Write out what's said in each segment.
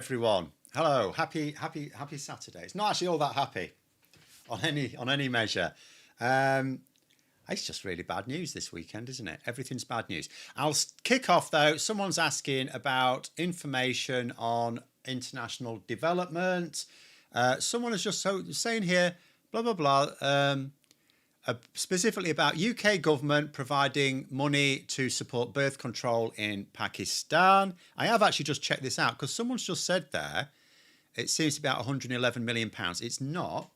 Everyone, hello, happy Saturday. It's not actually all that happy on any measure. um it's just really bad news this weekend, isn't it? Everything's bad news. I'll kick off though. Someone's asking about information on international development. Someone is just saying here, blah blah blah, specifically about UK government providing money to support birth control in Pakistan. I have actually just checked this out because someone's just said there it seems to be about 111 million pounds. It's not.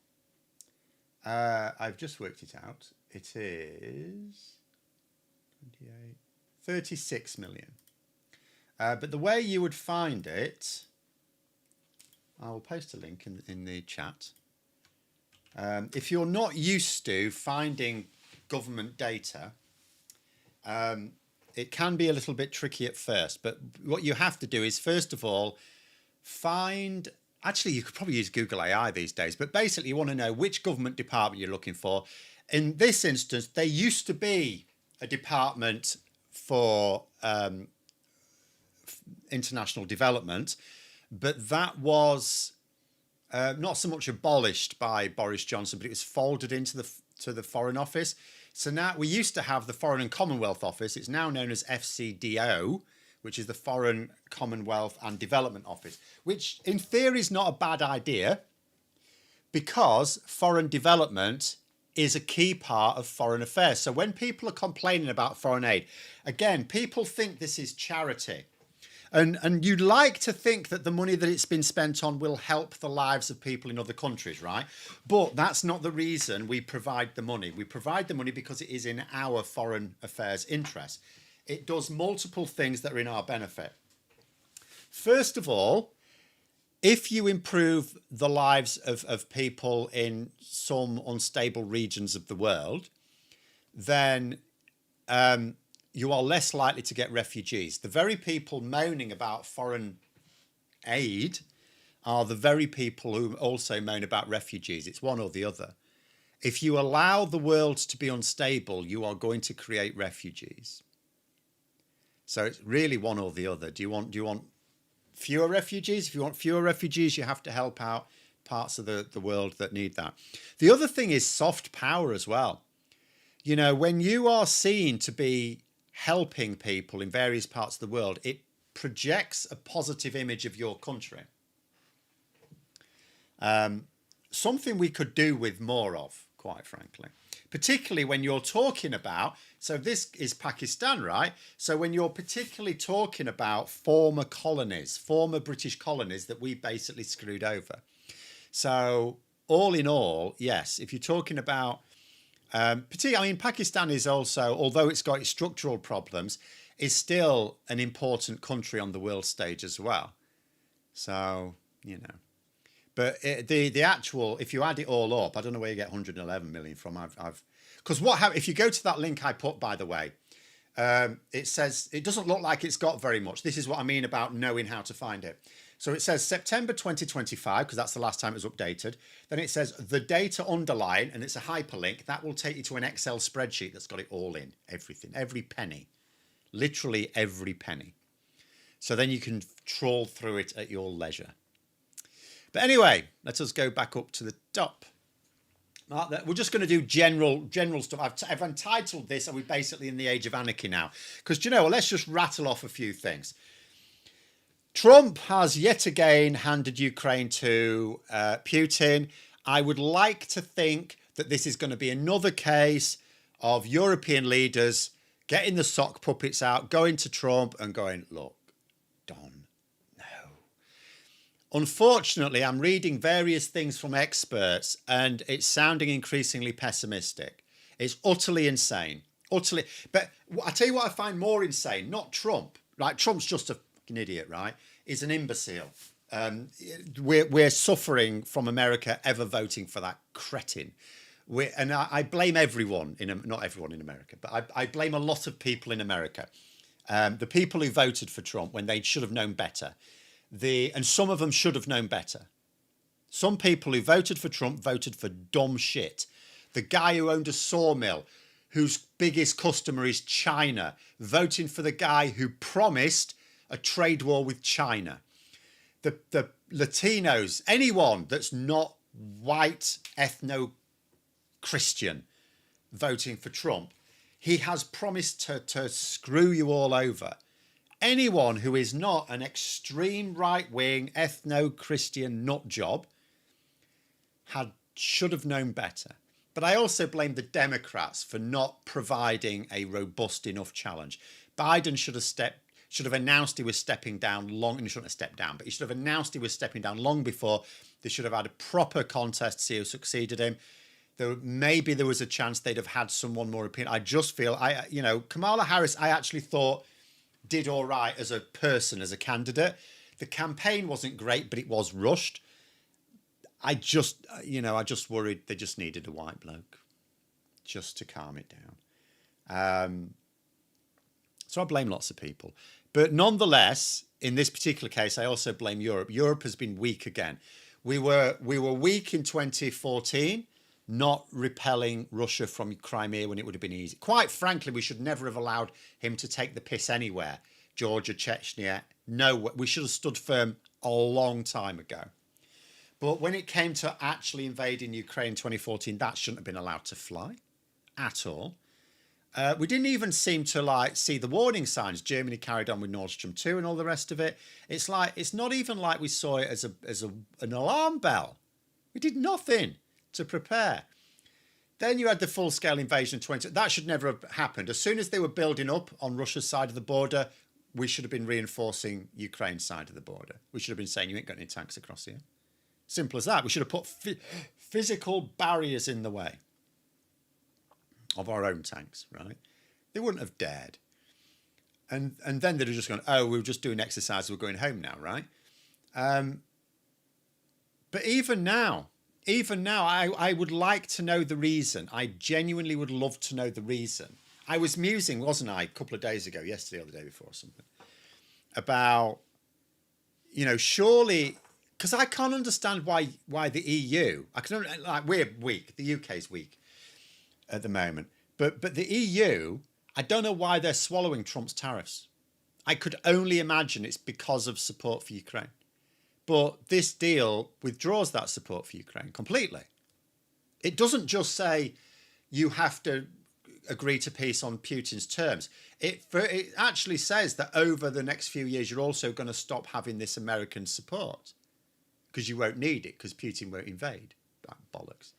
I've just worked it out. It is 28, 36 million. But the way you would find it, I will post a link in the chat. If you're not used to finding government data, it can be a little bit tricky at first. But what you have to do is, first of all, find... Actually, you could probably use Google AI these days. But basically, you want to know which government department you're looking for. In this instance, there used to be a department for international development, but that was... not so much abolished by Boris Johnson, but it was folded into the Foreign Office. So now we used to have the Foreign and Commonwealth Office. It's now known as FCDO, which is the Foreign, Commonwealth and Development Office, which in theory is not a bad idea because foreign development is a key part of foreign affairs. So when people are complaining about foreign aid, again, people think this is charity. And you'd like to think that the money that it's been spent on will help the lives of people in other countries, right? But that's not the reason we provide the money. We provide the money because it is in our foreign affairs interest. It does multiple things that are in our benefit. First of all, if you improve the lives of people in some unstable regions of the world, then... you are less likely to get refugees. The very people moaning about foreign aid are the very people who also moan about refugees. It's one or the other. If you allow the world to be unstable, you are going to create refugees. So it's really one or the other. Do you want fewer refugees? If you want fewer refugees, you have to help out parts of the world that need that. The other thing is soft power as well. You know, when you are seen to be helping people in various parts of the world, it projects a positive image of your country. Something we could do with more of, quite frankly, particularly when you're talking about, so this is Pakistan, right? So when you're particularly talking about former colonies, former British colonies that we basically screwed over. So all in all, yes, if you're talking about particularly, I mean, Pakistan is also, although it's got its structural problems, is still an important country on the world stage as well. So, you know, but the actual, if you add it all up, I don't know where you get 111 million from. Because if you go to that link I put, by the way, it says it doesn't look like it's got very much. This is what I mean about knowing how to find it. So it says September 2025, because that's the last time it was updated. Then it says the data underline, and it's a hyperlink. That will take you to an Excel spreadsheet that's got it all in, everything, every penny, literally every penny. So then you can trawl through it at your leisure. But anyway, let us go back up to the top. We're just going to do general stuff. I've entitled this, are we basically in the age of anarchy now? Because, you know what, let's just rattle off a few things. Trump has yet again handed Ukraine to Putin. I would like to think that this is going to be another case of European leaders getting the sock puppets out, going to Trump and going, look, Don, no. Unfortunately, I'm reading various things from experts and it's sounding increasingly pessimistic. It's utterly insane. Utterly. But I tell you what I find more insane, not Trump. Right? Trump's just a an idiot, right? Is an imbecile. We're suffering from America ever voting for that cretin. I blame everyone not everyone in America, but I blame a lot of people in America. The people who voted for Trump when they should have known better. And some of them should have known better. Some people who voted for Trump voted for dumb shit. The guy who owned a sawmill, whose biggest customer is China, voting for the guy who promised a trade war with China. the Latinos, anyone that's not white ethno-Christian voting for Trump, he has promised to screw you all over. Anyone who is not an extreme right-wing ethno-Christian nut job should have known better. But I also blame the Democrats for not providing a robust enough challenge. Biden should have announced he was stepping down long, and he shouldn't have stepped down, but he should have announced he was stepping down long before. They should have had a proper contest to see who succeeded him. Maybe there was a chance they'd have had someone more appealing. I just feel, Kamala Harris, I actually thought did all right as a person, as a candidate. The campaign wasn't great, but it was rushed. I just worried they just needed a white bloke just to calm it down. So I blame lots of people. But nonetheless, in this particular case, I also blame Europe. Europe has been weak again. We were weak in 2014, not repelling Russia from Crimea when it would have been easy. Quite frankly, we should never have allowed him to take the piss anywhere. Georgia, Chechnya, no, we should have stood firm a long time ago. But when it came to actually invading Ukraine in 2014, that shouldn't have been allowed to fly at all. We didn't even seem to see the warning signs. Germany carried on with Nord Stream 2 and all the rest of it. It's not even like we saw it as an alarm bell. We did nothing to prepare. Then you had the full-scale invasion of 20. That should never have happened. As soon as they were building up on Russia's side of the border, we should have been reinforcing Ukraine's side of the border. We should have been saying, you ain't got any tanks across here. Simple as that. We should have put physical barriers in the way of our own tanks, right? They wouldn't have dared. And then they'd have just gone, oh, we were just doing exercise, we're going home now, right? But even now, I would like to know the reason. I genuinely would love to know the reason. I was musing, wasn't I, a couple of days ago, yesterday or the day before or something, about, surely, because I can't understand why the EU, we're weak, the UK's weak at the moment, but the EU, I don't know why they're swallowing Trump's tariffs. I could only imagine it's because of support for Ukraine. But this deal withdraws that support for Ukraine completely. It doesn't just say you have to agree to peace on Putin's terms. It actually says that over the next few years, you're also going to stop having this American support because you won't need it because Putin won't invade. That bollocks.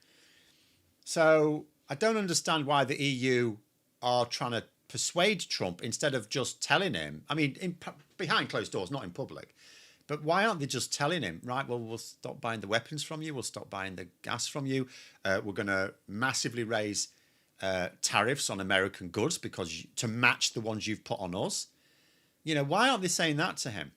So I don't understand why the EU are trying to persuade Trump instead of just telling him. I mean, behind closed doors, not in public. But why aren't they just telling him, right, well, we'll stop buying the weapons from you. We'll stop buying the gas from you. We're going to massively raise tariffs on American goods to match the ones you've put on us. Why aren't they saying that to him?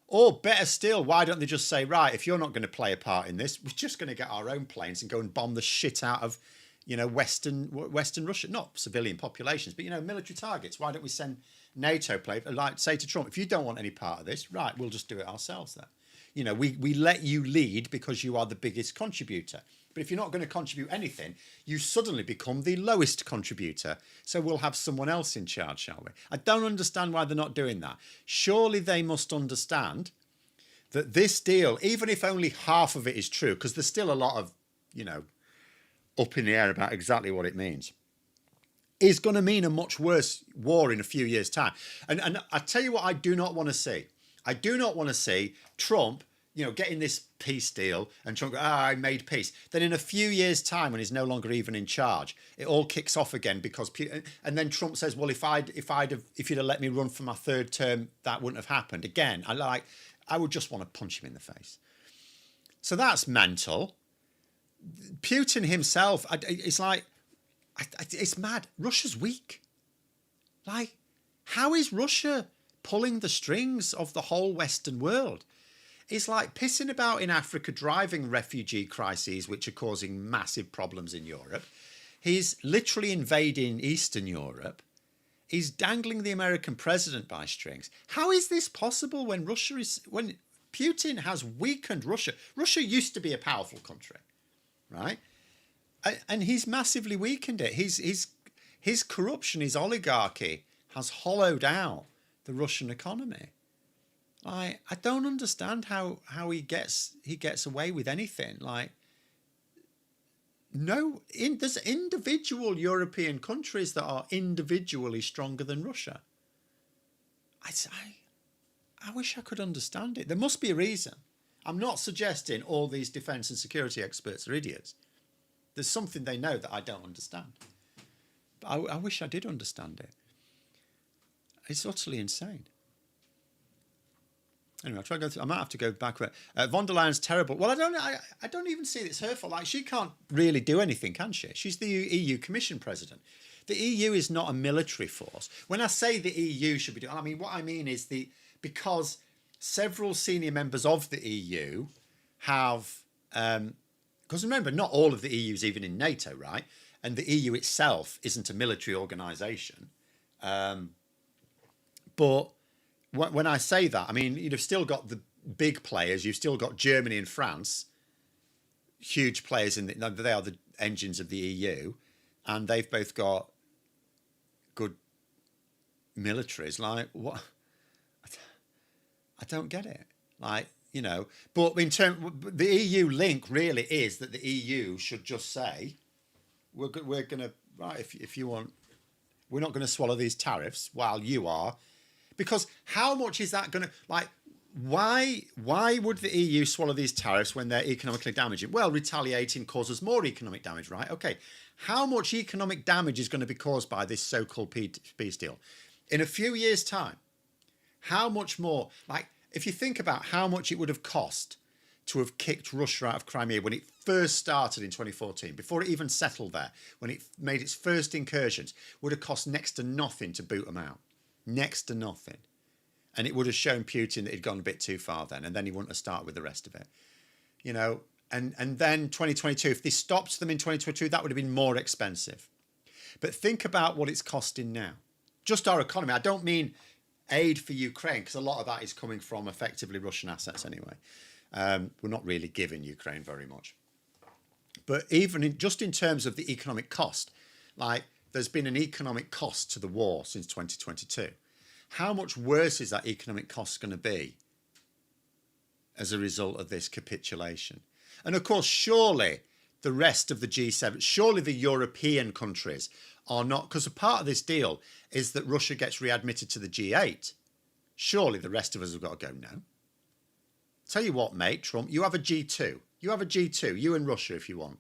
Or better still, why don't they just say, right, if you're not going to play a part in this, we're just going to get our own planes and go and bomb the shit out of, Western Russia, not civilian populations, but, military targets. Why don't we send NATO say to Trump, if you don't want any part of this, right, we'll just do it ourselves then. We let you lead because you are the biggest contributor. But if you're not going to contribute anything, you suddenly become the lowest contributor. So we'll have someone else in charge, shall we? I don't understand why they're not doing that. Surely they must understand that this deal, even if only half of it is true, because there's still a lot of, up in the air about exactly what it means, is going to mean a much worse war in a few years' time. And I tell you what I do not want to see. I do not want to see Trump, getting this peace deal and Trump go, I made peace. Then in a few years' time, when he's no longer even in charge, it all kicks off again because, and then Trump says, well, if you'd have let me run for my third term, that wouldn't have happened. Again, I would just want to punch him in the face. So that's mental. Putin himself, it's mad. Russia's weak. How is Russia pulling the strings of the whole Western world? It's like pissing about in Africa, driving refugee crises, which are causing massive problems in Europe. He's literally invading Eastern Europe. He's dangling the American president by strings. How is this possible when Putin has weakened Russia? Russia used to be a powerful country, right? And he's massively weakened it. His corruption, his oligarchy has hollowed out the Russian economy. I don't understand how he gets away with anything. Like, no, there's individual European countries that are individually stronger than Russia. I wish I could understand it. There must be a reason. I'm not suggesting all these defence and security experts are idiots. There's something they know that I don't understand. But I wish I did understand it. It's utterly insane. Anyway, I'll try to go through. I might have to go back. Von der Leyen's terrible. Well, I don't even see it's her fault. Like, she can't really do anything, can she? She's the EU Commission president. The EU is not a military force. When I say the EU should be doing, I mean, what I mean is because several senior members of the EU have, because remember, not all of the EU is even in NATO, right? And the EU itself isn't a military organisation. But when I say that, I mean, you've still got the big players. You've still got Germany and France, huge players they are the engines of the EU, and they've both got good militaries. Like, what? I don't get it. Like, but the EU link really is that the EU should just say, we're going to, right, if you want, we're not going to swallow these tariffs while you are. Because how much is that going to, like, why would the EU swallow these tariffs when they're economically damaging? Well, retaliating causes more economic damage, right? Okay, how much economic damage is going to be caused by this so-called peace deal? In a few years' time, how much more, like, if you think about how much it would have cost to have kicked Russia out of Crimea when it first started in 2014, before it even settled there, when it made its first incursions, would have cost next to nothing to boot them out. Next to nothing. And it would have shown Putin that he'd gone a bit too far then, and then he wouldn't have started with the rest of it. And then 2022, if they stopped them in 2022, that would have been more expensive. But think about what it's costing now. Just our economy. I don't mean aid for Ukraine, because a lot of that is coming from effectively Russian assets anyway. We're not really giving Ukraine very much. But even just in terms of the economic cost, like, there's been an economic cost to the war since 2022. How much worse is that economic cost going to be as a result of this capitulation? And of course, surely the rest of the G7, surely the European countries are not, because a part of this deal is that Russia gets readmitted to the G8. Surely the rest of us have got to go, no. Tell you what, mate, Trump, you have a G2. You have a G2, you and Russia if you want.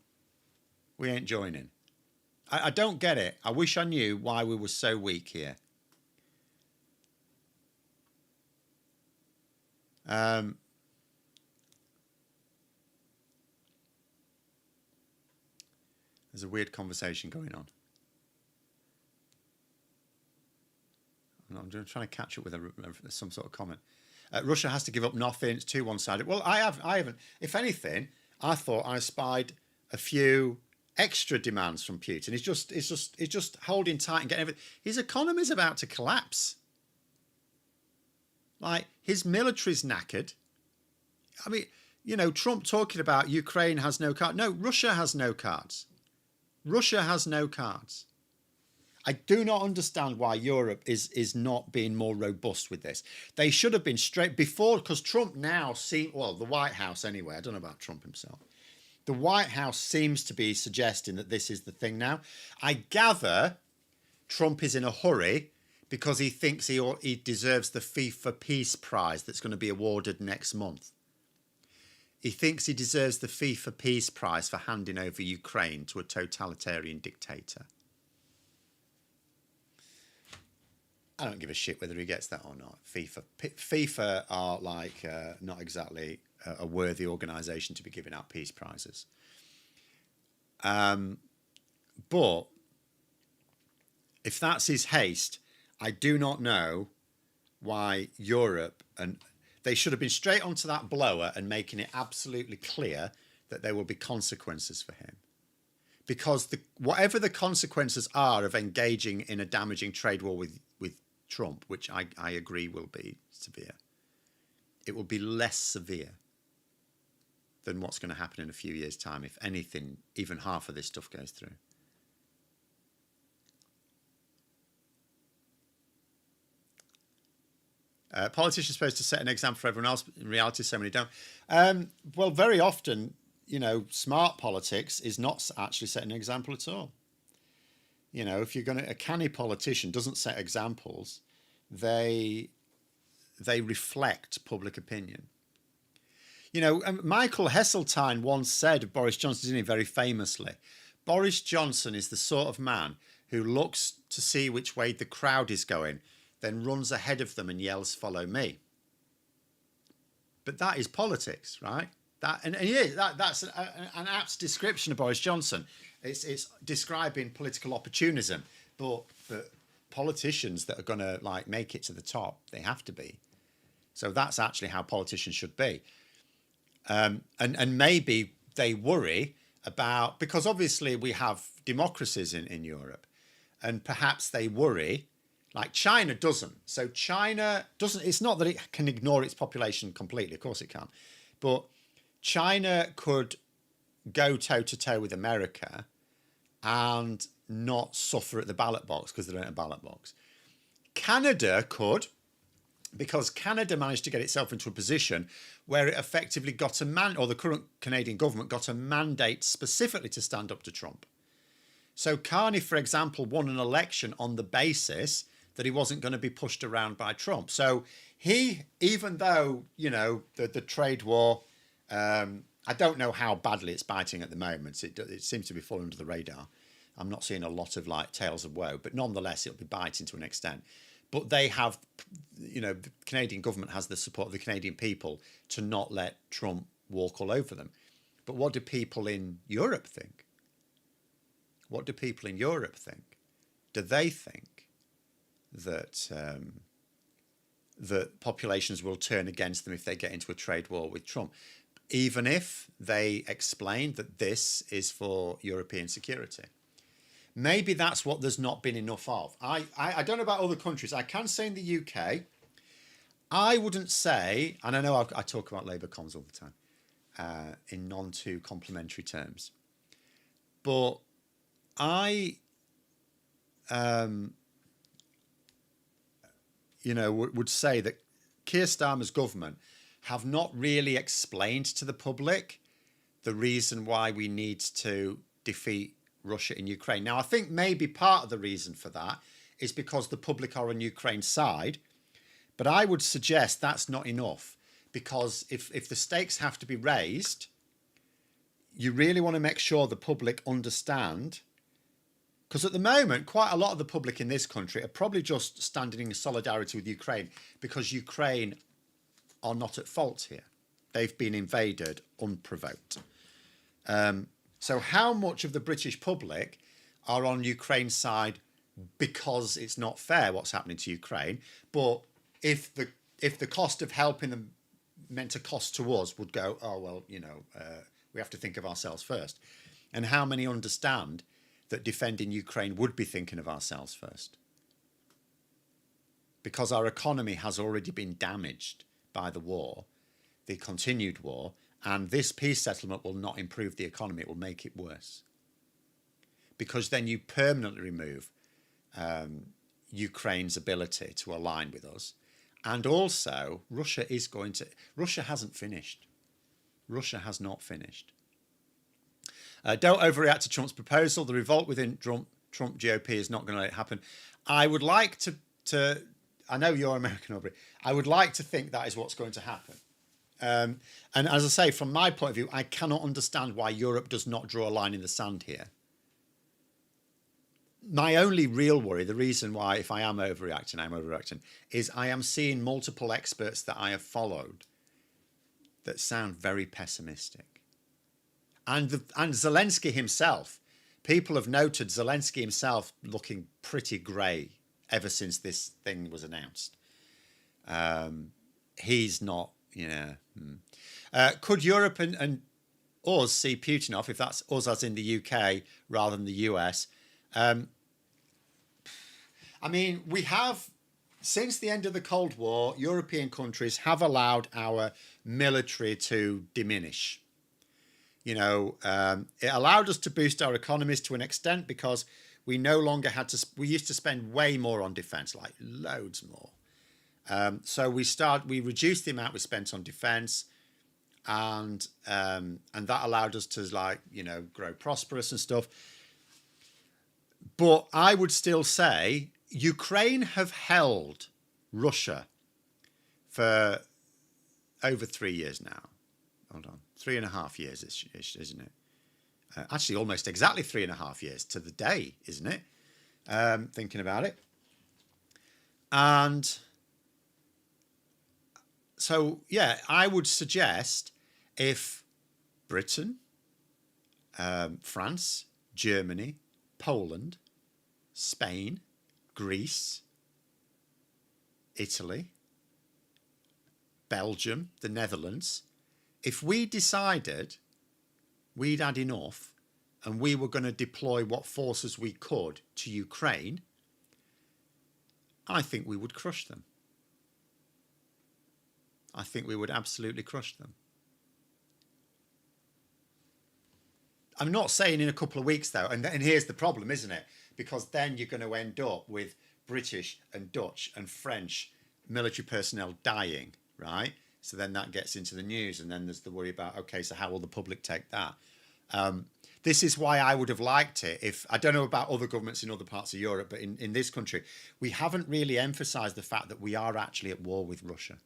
We ain't joining. I don't get it. I wish I knew why we were so weak here. There's a weird conversation going on. I'm trying to catch up with some sort of comment. Russia has to give up nothing. It's too one-sided. Well, I haven't. If anything, I thought I spied a few extra demands from Putin. He's just holding tight and getting everything. His economy's about to collapse. Like, his military's knackered. I mean, Trump talking about Ukraine has no cards. No, Russia has no cards. Russia has no cards. I do not understand why Europe is not being more robust with this. They should have been straight before, because Trump now the White House anyway, I don't know about Trump himself. The White House seems to be suggesting that this is the thing now. I gather Trump is in a hurry because he thinks he deserves the FIFA Peace Prize that's going to be awarded next month. He thinks he deserves the FIFA Peace Prize for handing over Ukraine to a totalitarian dictator. I don't give a shit whether he gets that or not. FIFA are like not exactly a worthy organisation to be giving out peace prizes. But if that's his haste, I do not know why Europe, and they should have been straight onto that blower and making it absolutely clear that there will be consequences for him. Because whatever the consequences are of engaging in a damaging trade war with Trump, which I agree will be severe, it will be less severe than what's going to happen in a few years' time, if anything, even half of this stuff goes through. Politicians are supposed to set an example for everyone else, but in reality, so many don't. Well, very often, smart politics is not actually setting an example at all. If you're a canny politician doesn't set examples, they reflect public opinion. Michael Heseltine once said of Boris Johnson, didn't he, very famously, Boris Johnson is the sort of man who looks to see which way the crowd is going, then runs ahead of them and yells, "Follow me." But that is politics, right? That's an apt description of Boris Johnson. It's describing political opportunism, but politicians that are going to make it to the top, they have to be. So that's actually how politicians should be. And maybe they worry about, because obviously we have democracies in Europe, and perhaps they worry, like China doesn't. So China doesn't, it's not that it can ignore its population completely, of course it can, but China could go toe to toe with America and not suffer at the ballot box because they don't have a ballot box. Canada could, because Canada managed to get itself into a position where it effectively got or the current Canadian government got a mandate specifically to stand up to Trump. So Carney, for example, won an election on the basis that he wasn't going to be pushed around by Trump. So he, even though, the trade war, I don't know how badly it's biting at the moment. It seems to be falling under the radar. I'm not seeing a lot of tales of woe, but nonetheless, it'll be biting to an extent. But they have, the Canadian government has the support of the Canadian people to not let Trump walk all over them. But what do people in Europe think? What do people in Europe think? Do they think that that populations will turn against them if they get into a trade war with Trump, even if they explain that this is for European security? Maybe that's what there's not been enough of. I don't know about other countries. I can say in the UK, I wouldn't say, and I know I talk about Labour comms all the time in non-too complimentary terms, but I, would say that Keir Starmer's government have not really explained to the public the reason why we need to defeat Russia in Ukraine. Now, I think maybe part of the reason for that is because the public are on Ukraine's side, but I would suggest that's not enough, because if the stakes have to be raised, you really want to make sure the public understand, because at the moment, quite a lot of the public in this country are probably just standing in solidarity with Ukraine because Ukraine are not at fault here. They've been invaded unprovoked. So how much of the British public are on Ukraine's side because it's not fair what's happening to Ukraine? But if the cost of helping them meant a cost to us, would go, oh, well, we have to think of ourselves first. And how many understand that defending Ukraine would be thinking of ourselves first? Because our economy has already been damaged by the war, the continued war, and this peace settlement will not improve the economy, it will make it worse. Because then you permanently remove Ukraine's ability to align with us. And also, Russia hasn't finished. Russia has not finished. Don't overreact to Trump's proposal. The revolt within Trump GOP is not going to let it happen. I would like to I know you're American, Aubrey. I would like to think that is what's going to happen. And as I say, from my point of view, I cannot understand why Europe does not draw a line in the sand here. My only real worry, the reason why, if I am overreacting, is I am seeing multiple experts that I have followed that sound very pessimistic. And Zelensky himself, people have noted Zelensky himself looking pretty grey ever since this thing was announced. He's not, could Europe and us see Putin off, if that's us as in the UK rather than the US? We have, since the end of the Cold War, European countries have allowed our military to diminish. It allowed us to boost our economies to an extent because we no longer had to, we used to spend way more on defence, like loads more. So we reduced the amount we spent on defence, and that allowed us to, like, grow prosperous and stuff. But I would still say Ukraine have held Russia for over 3 years now. Hold on, 3.5 years, isn't it? Actually, almost exactly 3.5 years to the day, isn't it? Thinking about it. And so, yeah, I would suggest if Britain, France, Germany, Poland, Spain, Greece, Italy, Belgium, the Netherlands, if we decided we'd had enough and we were going to deploy what forces we could to Ukraine, I think we would crush them. I think we would absolutely crush them. I'm not saying in a couple of weeks, though, and here's the problem, isn't it? Because then you're going to end up with British and Dutch and French military personnel dying, right? So then that gets into the news, and then there's the worry about, okay, so how will the public take that? This is why I would have liked it if, I don't know about other governments in other parts of Europe, but in this country, we haven't really emphasised the fact that we are actually at war with Russia.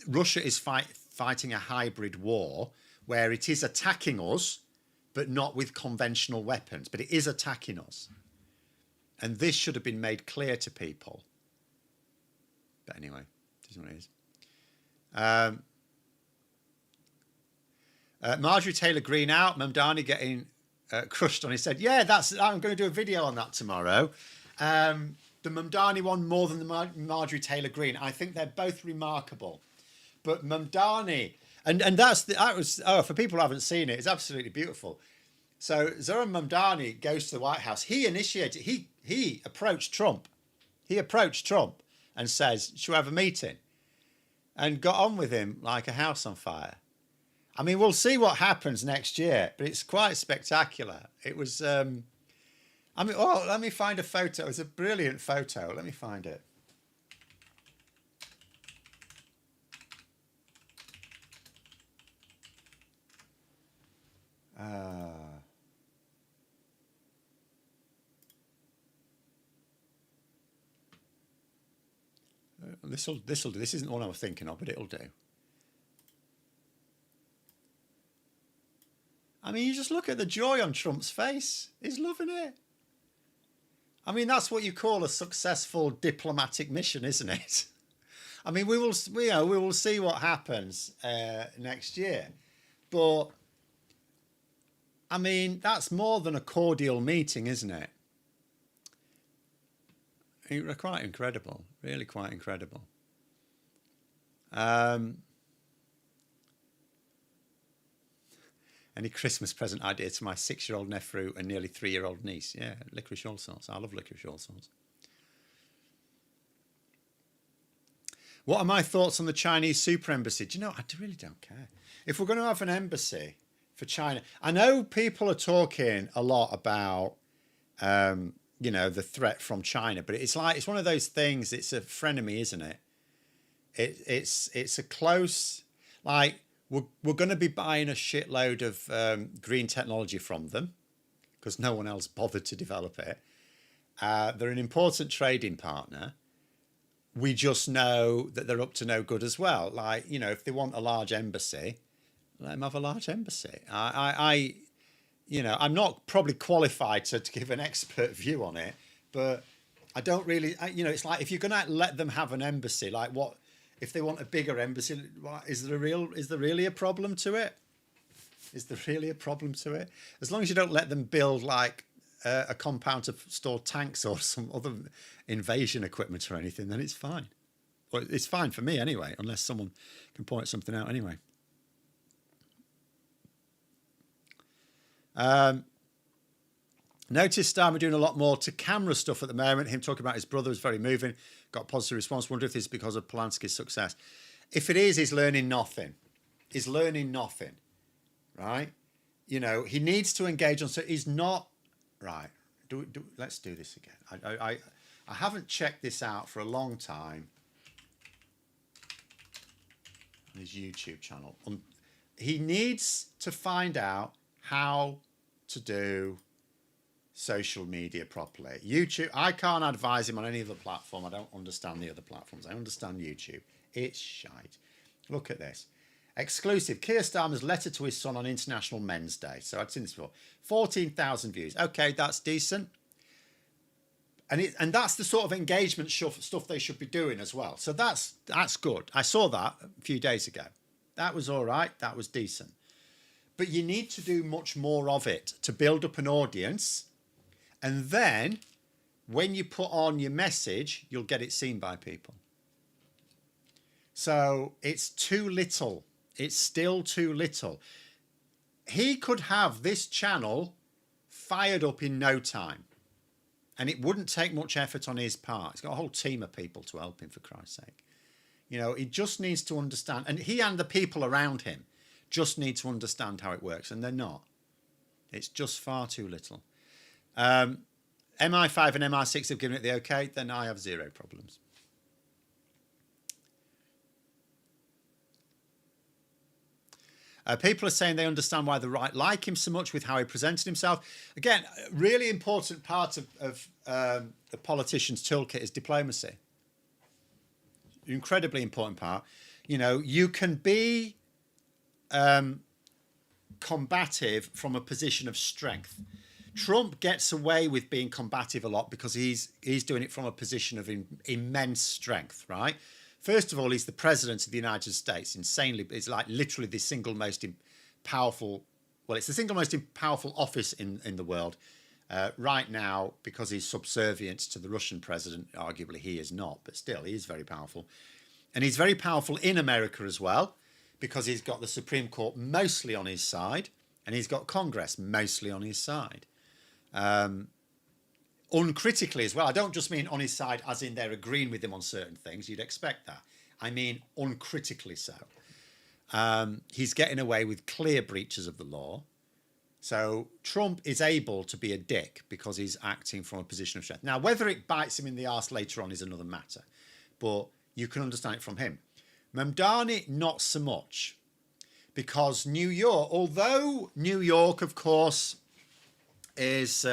Russia is fighting a hybrid war where it is attacking us, but not with conventional weapons, but it is attacking us. And this should have been made clear to people. But anyway, it is what it is. Marjorie Taylor Greene out, Mamdani getting crushed on his head. Yeah, I'm going to do a video on that tomorrow. The Mamdani one more than the Marjorie Taylor Greene. I think they're both remarkable. But Mamdani, and that was for people who haven't seen it, it's absolutely beautiful. So Zoran Mamdani goes to the White House. He initiated. He approached Trump. He approached Trump and says, "Should we have a meeting?" And got on with him like a house on fire. I mean, we'll see what happens next year, but it's quite spectacular. It was. Let me find a photo. It was a brilliant photo. Let me find it. This'll do. This isn't the one I was thinking of, but it'll do. I mean, you just look at the joy on Trump's face. He's loving it. I mean, that's what you call a successful diplomatic mission, isn't it? I mean, we will see what happens next year, but I mean, that's more than a cordial meeting, isn't it? Quite incredible, really quite incredible. Any Christmas present idea to my 6-year-old nephew and nearly 3-year-old niece? Yeah, licorice all sorts. I love licorice all sorts. What are my thoughts on the Chinese super embassy? Do you know, I really don't care. If we're going to have an embassy for China, I know people are talking a lot about, the threat from China, but it's one of those things. It's a frenemy, isn't it? It's a close, like, we're going to be buying a shitload of green technology from them because no one else bothered to develop it. They're an important trading partner. We just know that they're up to no good as well. Like, if they want a large embassy, let them have a large embassy. I'm not probably qualified to give an expert view on it, but I don't really, it's like, if you're going to let them have an embassy, like what, if they want a bigger embassy, is there really a problem to it? Is there really a problem to it? As long as you don't let them build like a compound to store tanks or some other invasion equipment or anything, then it's fine. Well, it's fine for me anyway, unless someone can point something out anyway. Noticed Starmer doing a lot more to camera stuff at the moment. Him talking about his brother was very moving. Got positive response. Wonder if this is because of Polanski's success. If it is, he's learning nothing. He's learning nothing, right? He needs to engage on. So he's not right. Let's do this again. I haven't checked this out for a long time. His YouTube channel. He needs to find out how to do social media properly. YouTube, I can't advise him on any other platform. I don't understand the other platforms. I understand YouTube. It's shite. Look at this. Exclusive. Keir Starmer's letter to his son on International Men's Day. So I'd seen this before. 14,000 views. Okay, that's decent. And that's the sort of engagement stuff they should be doing as well. So that's good. I saw that a few days ago. That was all right. That was decent. But you need to do much more of it to build up an audience. And then when you put on your message, you'll get it seen by people. So it's too little. It's still too little. He could have this channel fired up in no time. And it wouldn't take much effort on his part. He's got a whole team of people to help him, for Christ's sake. You know, he just needs to understand. And he and the people around him just need to understand how it works. And they're not. It's just far too little. MI5 and MI6 have given it the okay. Then I have zero problems. People are saying they understand why the right like him so much with how he presented himself. Again, a really important part of the politician's toolkit is diplomacy. Incredibly important part. You know, you can be combative from a position of strength. Trump gets away with being combative a lot because he's doing it from a position of immense strength, right? First of all, he's the president of the United States. Insanely, it's like literally the single most powerful. Well, it's the single most powerful office in the world right now because he's subservient to the Russian president. Arguably, he is not, but still, he is very powerful, and he's very powerful in America as well because he's got the Supreme Court mostly on his side, and he's got Congress mostly on his side. Uncritically as well. I don't just mean on his side as in they're agreeing with him on certain things. You'd expect that. I mean uncritically so. He's getting away with clear breaches of the law. So Trump is able to be a dick because he's acting from a position of strength. Now, whether it bites him in the arse later on is another matter. But you can understand it from him. Mamdani, not so much. Because New York, although New York, of course, is...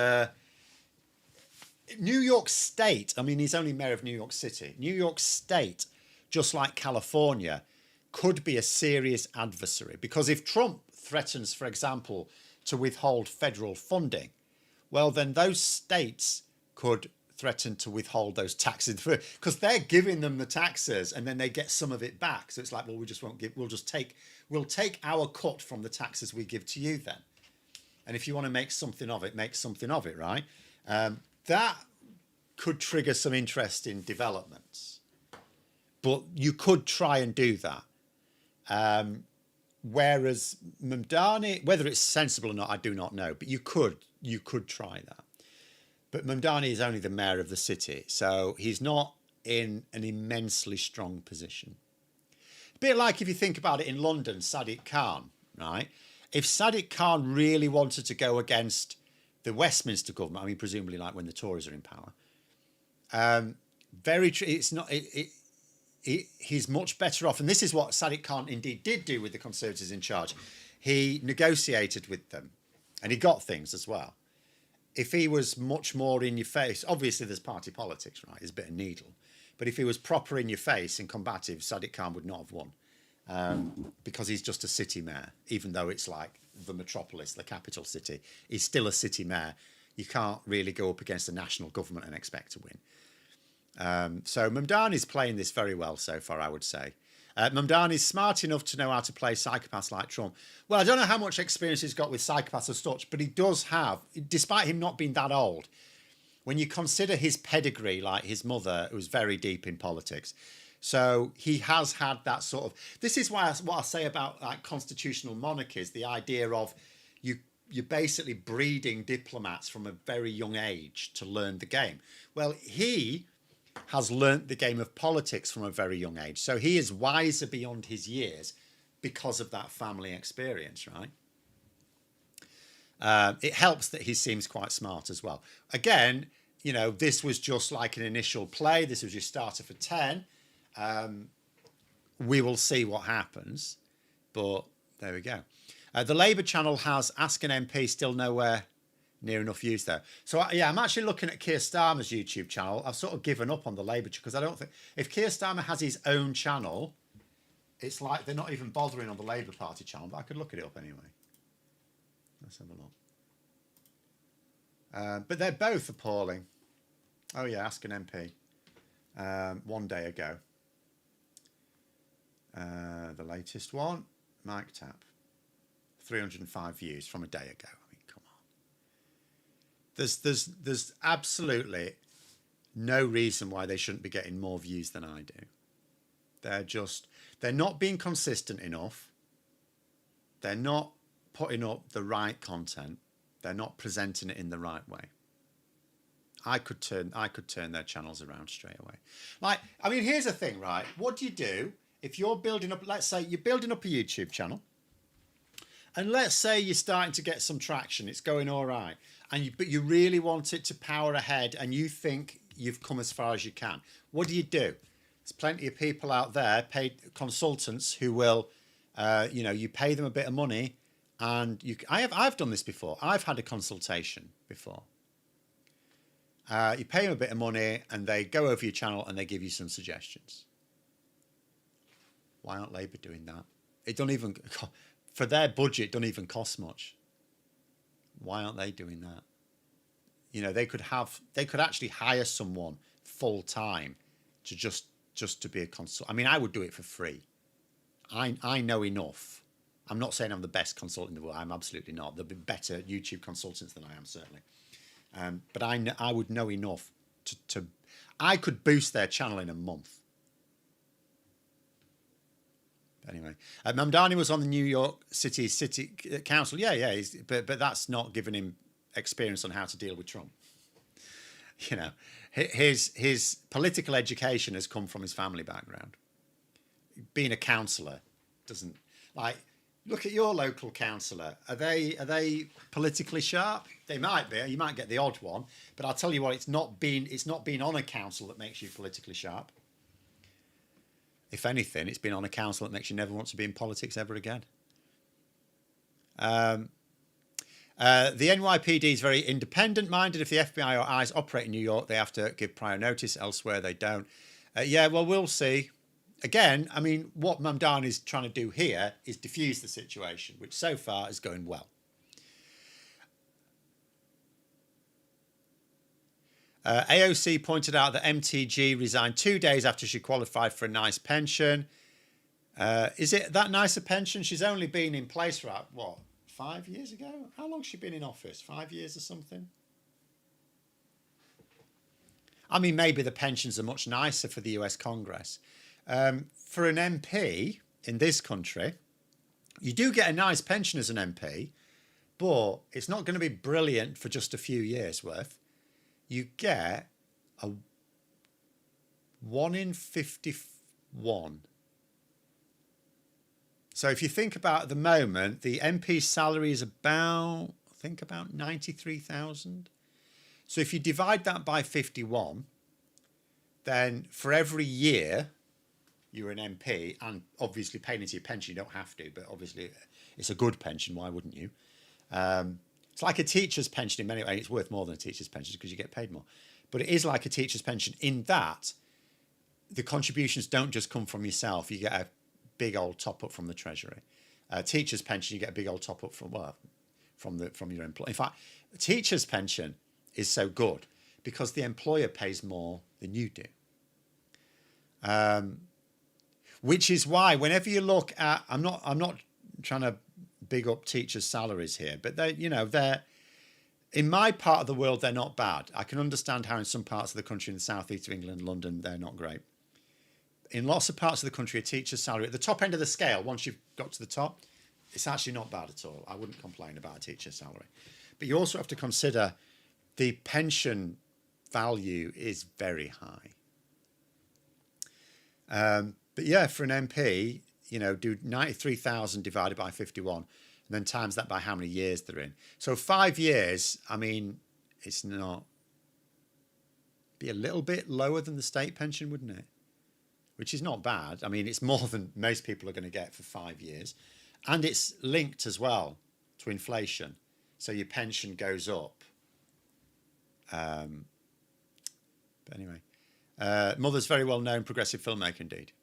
New York State, I mean, he's only mayor of New York City. New York State, just like California, could be a serious adversary. Because if Trump threatens, for example, to withhold federal funding, well, then those states could threaten to withhold those taxes because they're giving them the taxes and then they get some of it back. So it's like, well, we just won't give, we'll take our cut from the taxes we give to you then. And if you want to make something of it, make something of it, right? That could trigger some interest in developments, but you could try and do that. Whereas Mamdani, whether it's sensible or not, I do not know, but you could try that. But Mamdani is only the mayor of the city, so he's not in an immensely strong position. A bit like if you think about it in London, Sadiq Khan, right? If Sadiq Khan really wanted to go against the Westminster government, I mean, presumably like when the Tories are in power, he's much better off. And this is what Sadiq Khan indeed did do with the Conservatives in charge. He negotiated with them and he got things as well. If he was much more in your face, obviously there's party politics, right? There's a bit of needle. But if he was proper in your face and combative, Sadiq Khan would not have won. Because he's just a city mayor, even though it's like the metropolis, the capital city. He's still a city mayor. You can't really go up against the national government and expect to win. So Mamdani's playing this very well so far, I would say. Mamdani's smart enough to know how to play psychopaths like Trump. Well, I don't know how much experience he's got with psychopaths as such, but he does have, despite him not being that old, when you consider his pedigree, like his mother, who's very deep in politics. So he has had that sort of... This is why what I say about like constitutional monarchies, the idea of you're basically breeding diplomats from a very young age to learn the game. Well, he has learnt the game of politics from a very young age. So he is wiser beyond his years because of that family experience, right? It helps that he seems quite smart as well. Again, you know, this was just like an initial play. This was your starter for 10. We will see what happens. But there we go. The Labour channel has Ask an MP, still nowhere near enough views there. So, yeah, I'm actually looking at Keir Starmer's YouTube channel. I've sort of given up on the Labour because I don't think... If Keir Starmer has his own channel, it's like they're not even bothering on the Labour Party channel. But I could look it up anyway. Let's have a look. But they're both appalling. Oh, yeah, Ask an MP. 1 day ago. The latest one, Mike Tapp. 305 views from a day ago. I mean, come on. There's absolutely no reason why they shouldn't be getting more views than I do. They're not being consistent enough. They're not putting up the right content. They're not presenting it in the right way. I could turn their channels around straight away. Like, I mean, here's the thing, right? What do you do if you're building up, let's say you're building up a YouTube channel, and let's say you're starting to get some traction, it's going all right, but you really want it to power ahead and you think you've come as far as you can. What do? There's plenty of people out there, paid consultants who will, you pay them a bit of money, and I've done this before. I've had a consultation before. You pay them a bit of money and they go over your channel and they give you some suggestions. Why aren't Labour doing that? It don't even, for their budget, it don't even cost much. Why aren't they doing that? You know, they could actually hire someone full time to just to be a consultant. I mean, I would do it for free. I know enough. I'm not saying I'm the best consultant in the world. I'm absolutely not. There'll be better YouTube consultants than I am, certainly. But I would know enough to I could boost their channel in a month. Anyway, Mamdani was on the New York City Council. Yeah, but that's not giving him experience on how to deal with Trump. You know, his political education has come from his family background. Being a councillor doesn't, like, look at your local councillor. Are they politically sharp? They might be. You might get the odd one, but I'll tell you what, it's not being on a council that makes you politically sharp. If anything, it's been on a council that makes you never want to be in politics ever again. The NYPD is very independent-minded. If the FBI or ICE operate in New York, they have to give prior notice. Elsewhere, they don't. Yeah, well, we'll see. Again, I mean, what Mamdani is trying to do here is diffuse the situation, which so far is going well. AOC pointed out that MTG resigned 2 days after she qualified for a nice pension. Is it that nice a pension? She's only been in place for, 5 years ago? How long has she been in office? 5 years or something? I mean, maybe the pensions are much nicer for the US Congress. For an MP in this country, you do get a nice pension as an MP, but it's not going to be brilliant for just a few years worth. You get a 1 in 51. So if you think about at the moment, the MP's salary is about 93,000. So if you divide that by 51, then for every year you're an MP, and obviously paying into your pension, you don't have to, but obviously it's a good pension. Why wouldn't you? It's like a teacher's pension in many ways. It's worth more than a teacher's pension because you get paid more. But it is like a teacher's pension in that the contributions don't just come from yourself. You get a big old top up from the Treasury. Teacher's pension, you get a big old top up from your employer. In fact, a teacher's pension is so good because the employer pays more than you do. Which is why whenever you look at, I'm not trying to big up teachers' salaries here, but they're in my part of the world, they're not bad. I can understand how in some parts of the country, in the southeast of England, London, they're not great. In lots of parts of the country, a teacher's salary at the top end of the scale, once you've got to the top, it's actually not bad at all. I wouldn't complain about a teacher's salary. But you also have to consider the pension value is very high. But yeah, for an MP, do 93,000 divided by 51 and then times that by how many years they're in. So 5 years, I mean, it's not be a little bit lower than the state pension, wouldn't it? Which is not bad. I mean, it's more than most people are going to get for 5 years. And it's linked as well to inflation. So your pension goes up. But anyway, mother's very well-known progressive filmmaker indeed.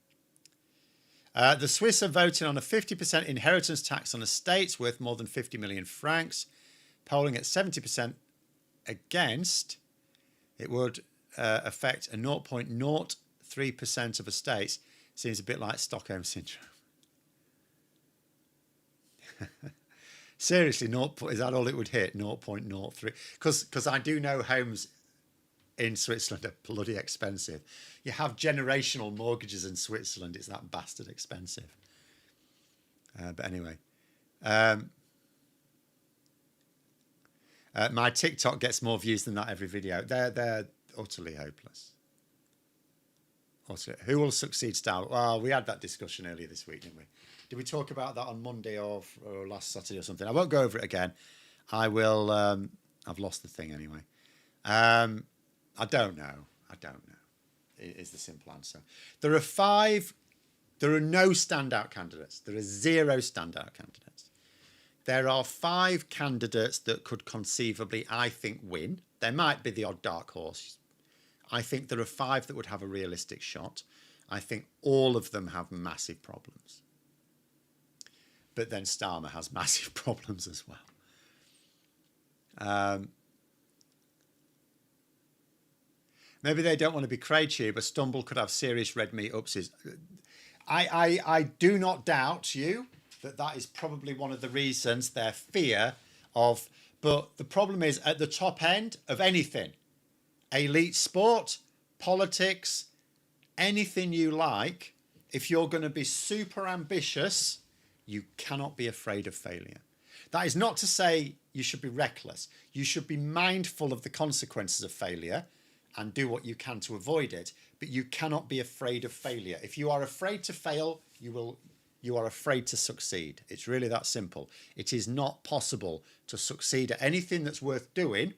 The Swiss are voting on a 50% inheritance tax on estates worth more than 50 million francs, polling at 70% against. It would affect a 0.03% of estates. Seems a bit like Stockholm Syndrome. Seriously, is that all it would hit? 0.03? Because I do know homes in Switzerland are bloody expensive. You have generational mortgages in Switzerland. It's that bastard expensive. But anyway. My TikTok gets more views than that every video. They're utterly hopeless. Who will succeed Star? Well, we had that discussion earlier this week, didn't we? Did we talk about that on Monday or last Saturday or something? I won't go over it again. I will. I've lost the thing anyway. I don't know. Is the simple answer. There are no standout candidates. There are 0 standout candidates. There are 5 candidates that could conceivably, I think, win. There might be the odd dark horse. I think there are 5 that would have a realistic shot. I think all of them have massive problems. But then Starmer has massive problems as well. Maybe they don't want to be Krejci, but Stumble could have serious red meat upsies. I do not doubt you that is probably one of the reasons, their fear of... But the problem is, at the top end of anything, elite sport, politics, anything you like, if you're going to be super ambitious, you cannot be afraid of failure. That is not to say you should be reckless. You should be mindful of the consequences of failure and do what you can to avoid it. But you cannot be afraid of failure. If you are afraid to fail, you are afraid to succeed. It's really that simple. It is not possible to succeed at anything that's worth doing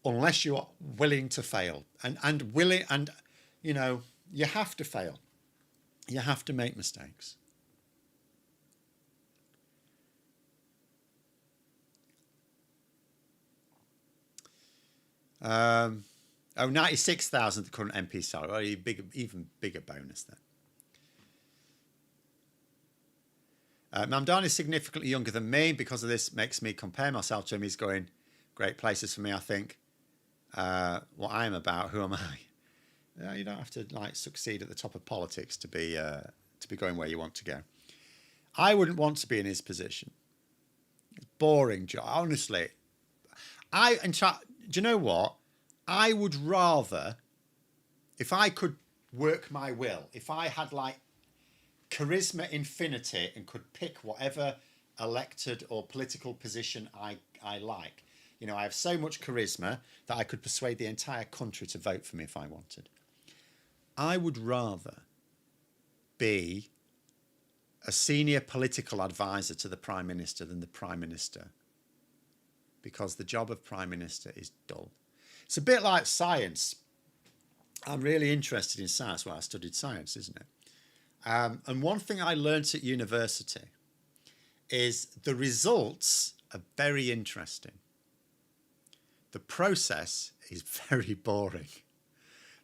unless you are willing to fail. And willing, and you know, you have to fail. You have to make mistakes. Oh, 96,000 the current MP salary. Even bigger bonus then. Mamdani is significantly younger than me. Because of this, makes me compare myself to him. He's going great places for me, I think. What I'm about, who am I? You don't have to like succeed at the top of politics to be going where you want to go. I wouldn't want to be in his position. It's boring job, honestly. Do you know what? I would rather, if I could work my will, if I had like charisma infinity and could pick whatever elected or political position I like. You know, I have so much charisma that I could persuade the entire country to vote for me if I wanted. I would rather be a senior political advisor to the Prime Minister than the Prime Minister, because the job of Prime Minister is dull. It's a bit like science. I'm really interested in science. Well, I studied science, isn't it? And one thing I learnt at university is the results are very interesting. The process is very boring.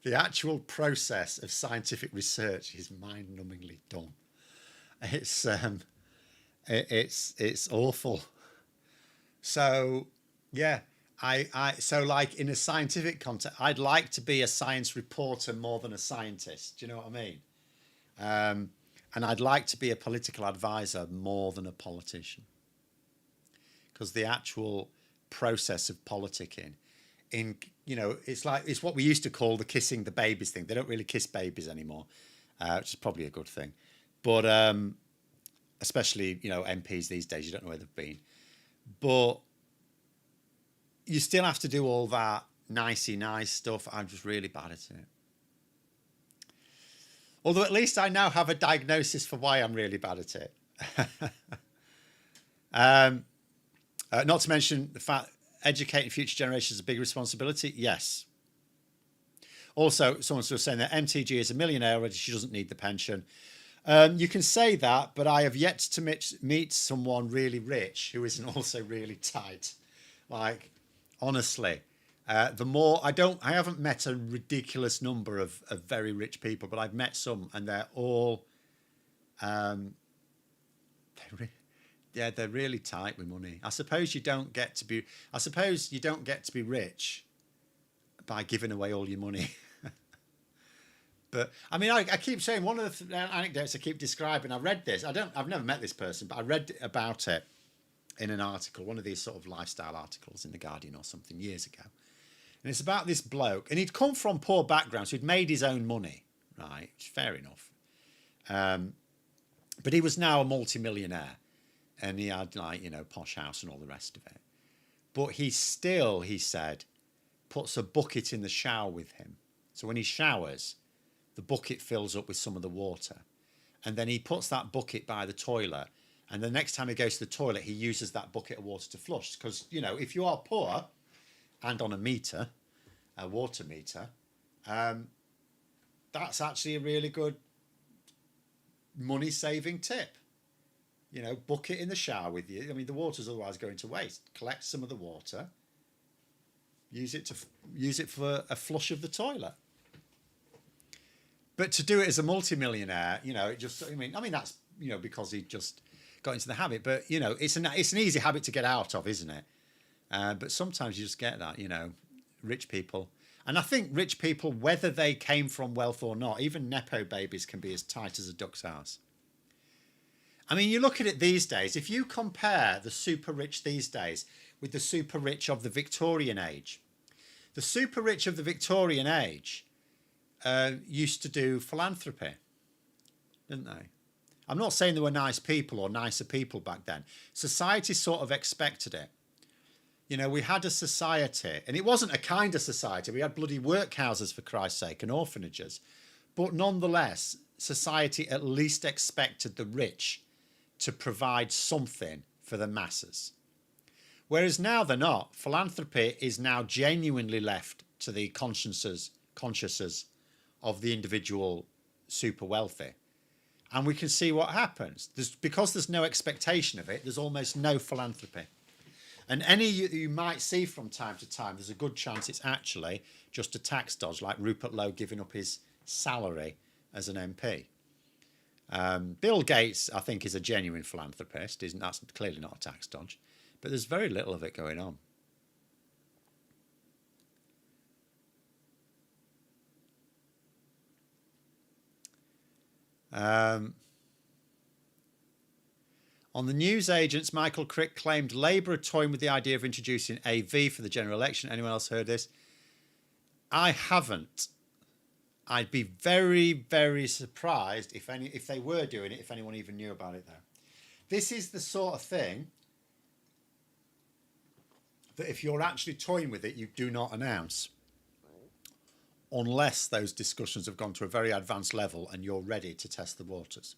The actual process of scientific research is mind-numbingly dull. It's awful. So yeah, so like in a scientific context, I'd like to be a science reporter more than a scientist. Do you know what I mean? And I'd like to be a political advisor more than a politician, because the actual process of politicking, it's what we used to call the kissing the babies thing. They don't really kiss babies anymore, which is probably a good thing. But especially, MPs these days, you don't know where they've been. But you still have to do all that nicey nice stuff. I'm just really bad at it. Although at least I now have a diagnosis for why I'm really bad at it. Not to mention the fact educating future generations is a big responsibility. Yes. Also, someone's just saying that MTG is a millionaire already. She doesn't need the pension. You can say that, but I have yet to meet someone really rich who isn't also really tight. Like, honestly, I haven't met a ridiculous number of very rich people, but I've met some, and they're all, they're really tight with money. I suppose you don't get to be rich by giving away all your money. But I mean, I keep saying one of the anecdotes I keep describing. I read this. I've never met this person, but I read about it in an article, one of these sort of lifestyle articles in the Guardian or something years ago. And it's about this bloke, and he'd come from poor backgrounds, so he'd made his own money, right? Fair enough. But he was now a multi-millionaire, and he had posh house and all the rest of it. But he still, he said, puts a bucket in the shower with him. So when he showers, the bucket fills up with some of the water. And then he puts that bucket by the toilet. And the next time he goes to the toilet, he uses that bucket of water to flush. Because, if you are poor and on a water meter, that's actually a really good money-saving tip. Bucket in the shower with you. I mean, the water's otherwise going to waste. Collect some of the water. Use it for a flush of the toilet. But to do it as a multimillionaire, that's because he just got into the habit. But it's an easy habit to get out of, isn't it? But sometimes you just get that, rich people. And I think rich people, whether they came from wealth or not, even nepo babies can be as tight as a duck's arse. I mean, you look at it these days. If you compare the super rich these days with the super rich of the Victorian age, the super rich of the Victorian age used to do philanthropy, didn't they? I'm not saying there were nice people or nicer people back then. Society sort of expected it. We had a society, and it wasn't a kinder society. We had bloody workhouses, for Christ's sake, and orphanages. But nonetheless, society at least expected the rich to provide something for the masses. Whereas now they're not. Philanthropy is now genuinely left to the consciences of the individual super wealthy. And we can see what happens. Because there's no expectation of it, there's almost no philanthropy. And any you might see from time to time, there's a good chance it's actually just a tax dodge, like Rupert Lowe giving up his salary as an MP. Bill Gates, I think, is a genuine philanthropist. That's clearly not a tax dodge. But there's very little of it going on. On the newsagents, Michael Crick claimed Labour are toying with the idea of introducing AV for the general election. Anyone else heard this? I haven't. I'd be very, very surprised if they were doing it, if anyone even knew about it, though. This is the sort of thing that if you're actually toying with it, you do not announce. Unless those discussions have gone to a very advanced level and you're ready to test the waters.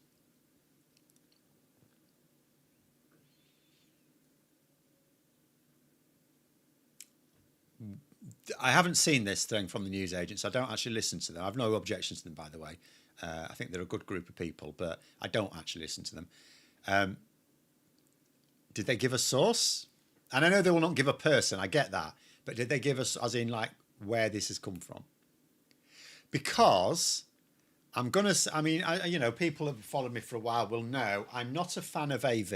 I haven't seen this thing from the newsagents. I don't actually listen to them. I have no objections to them, by the way. I think they're a good group of people, but I don't actually listen to them. Did they give a source? And I know they will not give a person. I get that. But did they give us, as in, like, where this has come from? Because I'm going to, people who have followed me for a while will know I'm not a fan of AV.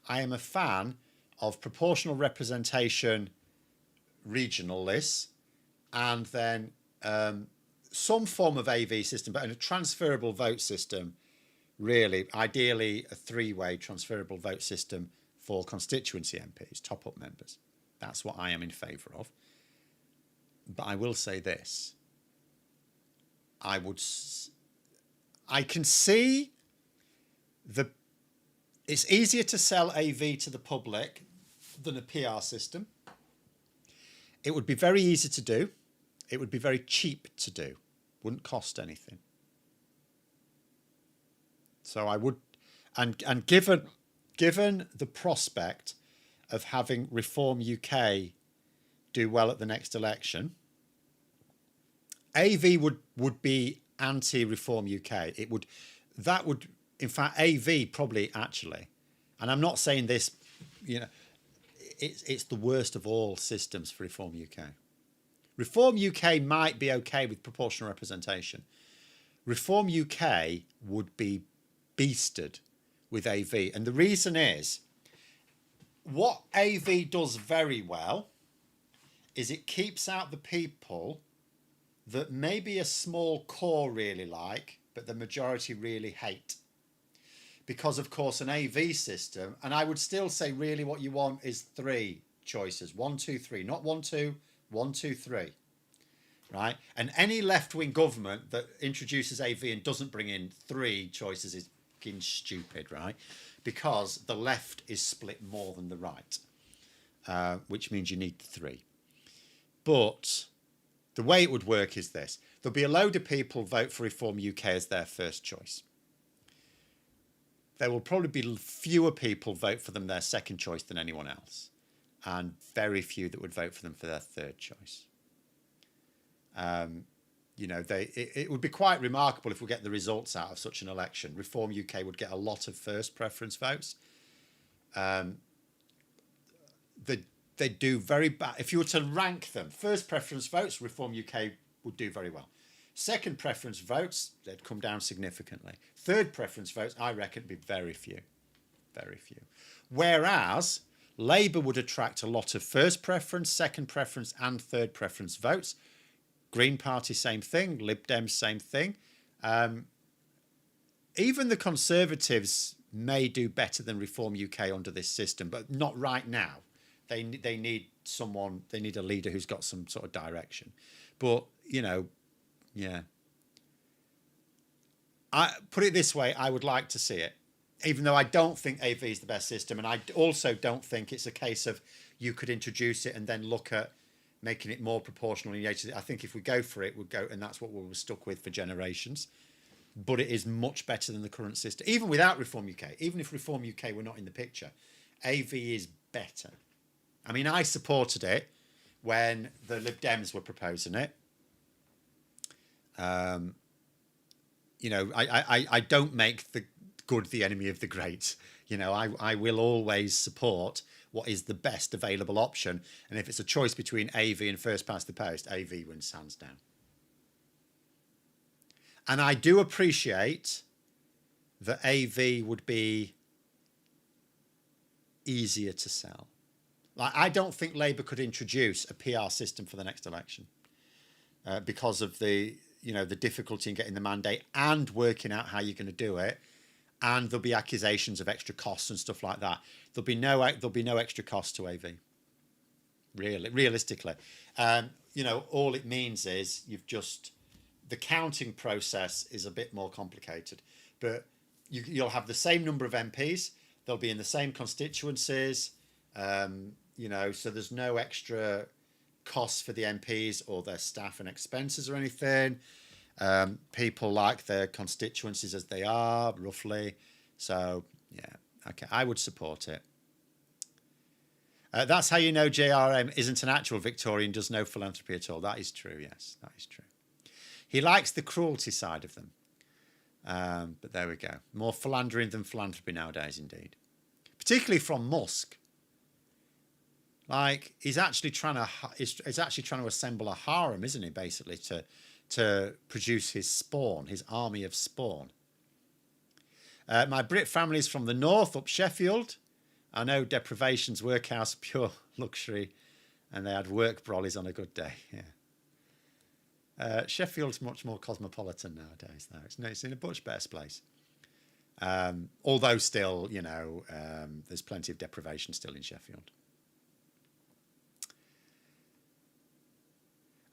I am a fan of proportional representation, regional lists, and then some form of AV system, but a transferable vote system, really, ideally a three-way transferable vote system for constituency MPs, top-up members. That's what I am in favour of. But I will say this. I can see it's easier to sell AV to the public than a PR system. It would be very easy to do. It would be very cheap to do. Wouldn't cost anything. So I would, and given the prospect of having Reform UK do well at the next election, AV would be anti-Reform UK. That would, in fact, AV probably actually, and I'm not saying this, you know, it's the worst of all systems for Reform UK. Reform UK might be okay with proportional representation. Reform UK would be beasted with AV. And the reason is, what AV does very well is it keeps out the people that maybe a small core really like, but the majority really hate. Because, of course, an AV system, and I would still say really what you want is 3 choices. 1, 2, 3. Not 1, 2, 1, 2, 3. Right? And any left-wing government that introduces AV and doesn't bring in 3 choices is fucking stupid, right? Because the left is split more than the right, which means you need 3. But the way it would work is this. There'll be a load of people vote for Reform UK as their first choice. There will probably be fewer people vote for them their second choice than anyone else, and very few that would vote for them for their third choice. You know, it would be quite remarkable if we get the results out of such an election. Reform UK would get a lot of first preference votes. They do very bad. If you were to rank them, first preference votes, Reform UK would do very well. Second preference votes, they'd come down significantly. Third preference votes, I reckon, would be very few. Very few. Whereas Labour would attract a lot of first preference, second preference and third preference votes. Green Party, same thing. Lib Dems, same thing. Even the Conservatives may do better than Reform UK under this system, but not right now. They need someone, they need a leader who's got some sort of direction. But, you know, yeah. I put it this way, I would like to see it, even though I don't think AV is the best system. And I also don't think it's a case of you could introduce it and then look at making it more proportional. I think if we go for it, we'll go, and that's what we were stuck with for generations. But it is much better than the current system, even without Reform UK. Even if Reform UK were not in the picture, AV is better. I mean, I supported it when the Lib Dems were proposing it. You know, I don't make the good the enemy of the great. You know, I will always support what is the best available option. And if it's a choice between AV and first past the post, AV wins hands down. And I do appreciate that AV would be easier to sell. Like, I don't think Labour could introduce a PR system for the next election because of the, you know, the difficulty in getting the mandate and working out how you're going to do it. And there'll be accusations of extra costs and stuff like that. There'll be no extra cost to AV. Realistically, you know, all it means is the counting process is a bit more complicated, but you'll have the same number of MPs. They'll be in the same constituencies. You know, so there's no extra costs for the MPs or their staff and expenses or anything. People like their constituencies as they are, roughly. So, yeah, okay, I would support it. That's how you know JRM isn't an actual Victorian, does no philanthropy at all. That is true, yes, that is true. He likes the cruelty side of them. But there we go. More philandering than philanthropy nowadays, indeed. Particularly from Musk. Like, he's actually trying to assemble a harem, isn't he, basically, to produce his spawn, his army of spawn. My Brit family is from the north, up Sheffield. I know deprivation's workhouse, pure luxury, and they had work brollies on a good day. Yeah. Sheffield's much more cosmopolitan nowadays, though. It's in a much better place. Although still, you know, there's plenty of deprivation still in Sheffield.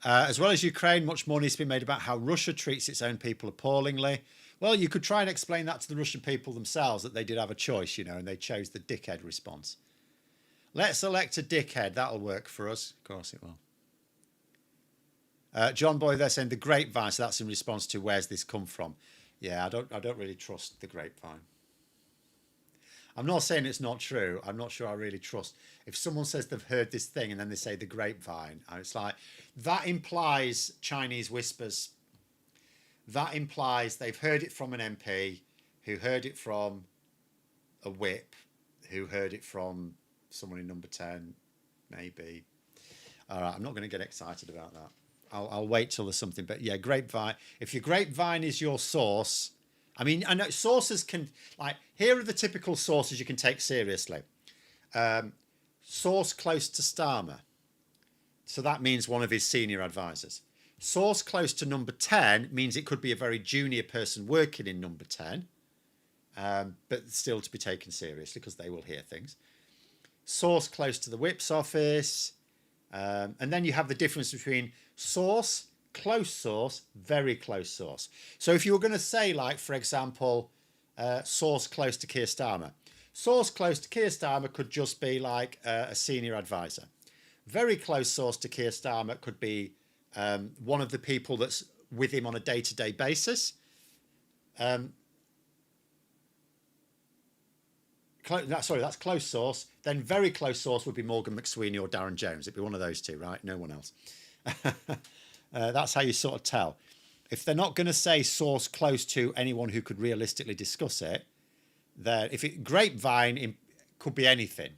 As well as Ukraine, much more needs to be made about how Russia treats its own people appallingly. Well, you could try and explain that to the Russian people themselves, that they did have a choice, you know, and they chose the dickhead response. Let's elect a dickhead. That'll work for us. Of course it will. John Boy, they're saying the grapevine, so that's in response to where's this come from. Yeah, I don't really trust the grapevine. I'm not saying it's not true. I'm not sure I really trust. If someone says they've heard this thing and then they say the grapevine, it's like, that implies Chinese whispers. That implies they've heard it from an MP, who heard it from a whip, who heard it from someone in number 10, maybe. All right, I'm not going to get excited about that. I'll wait till there's something. But yeah, grapevine. If your grapevine is your source, I mean, I know sources can, like, here are the typical sources you can take seriously. Source close to Starmer. So that means one of his senior advisors. Source close to number 10 means it could be a very junior person working in number 10, but still to be taken seriously because they will hear things. Source close to the whip's office. And then you have the difference between source, close source, very close source. So if you were going to say, like, for example, source close to Keir Starmer, source close to Keir Starmer could just be like a senior advisor. Very close source to Keir Starmer could be one of the people that's with him on a day-to-day basis. That's close source. Then very close source would be Morgan McSweeney or Darren Jones. It'd be one of those two, right? No one else. That's how you sort of tell. If they're not going to say source close to anyone who could realistically discuss it, then grapevine could be anything.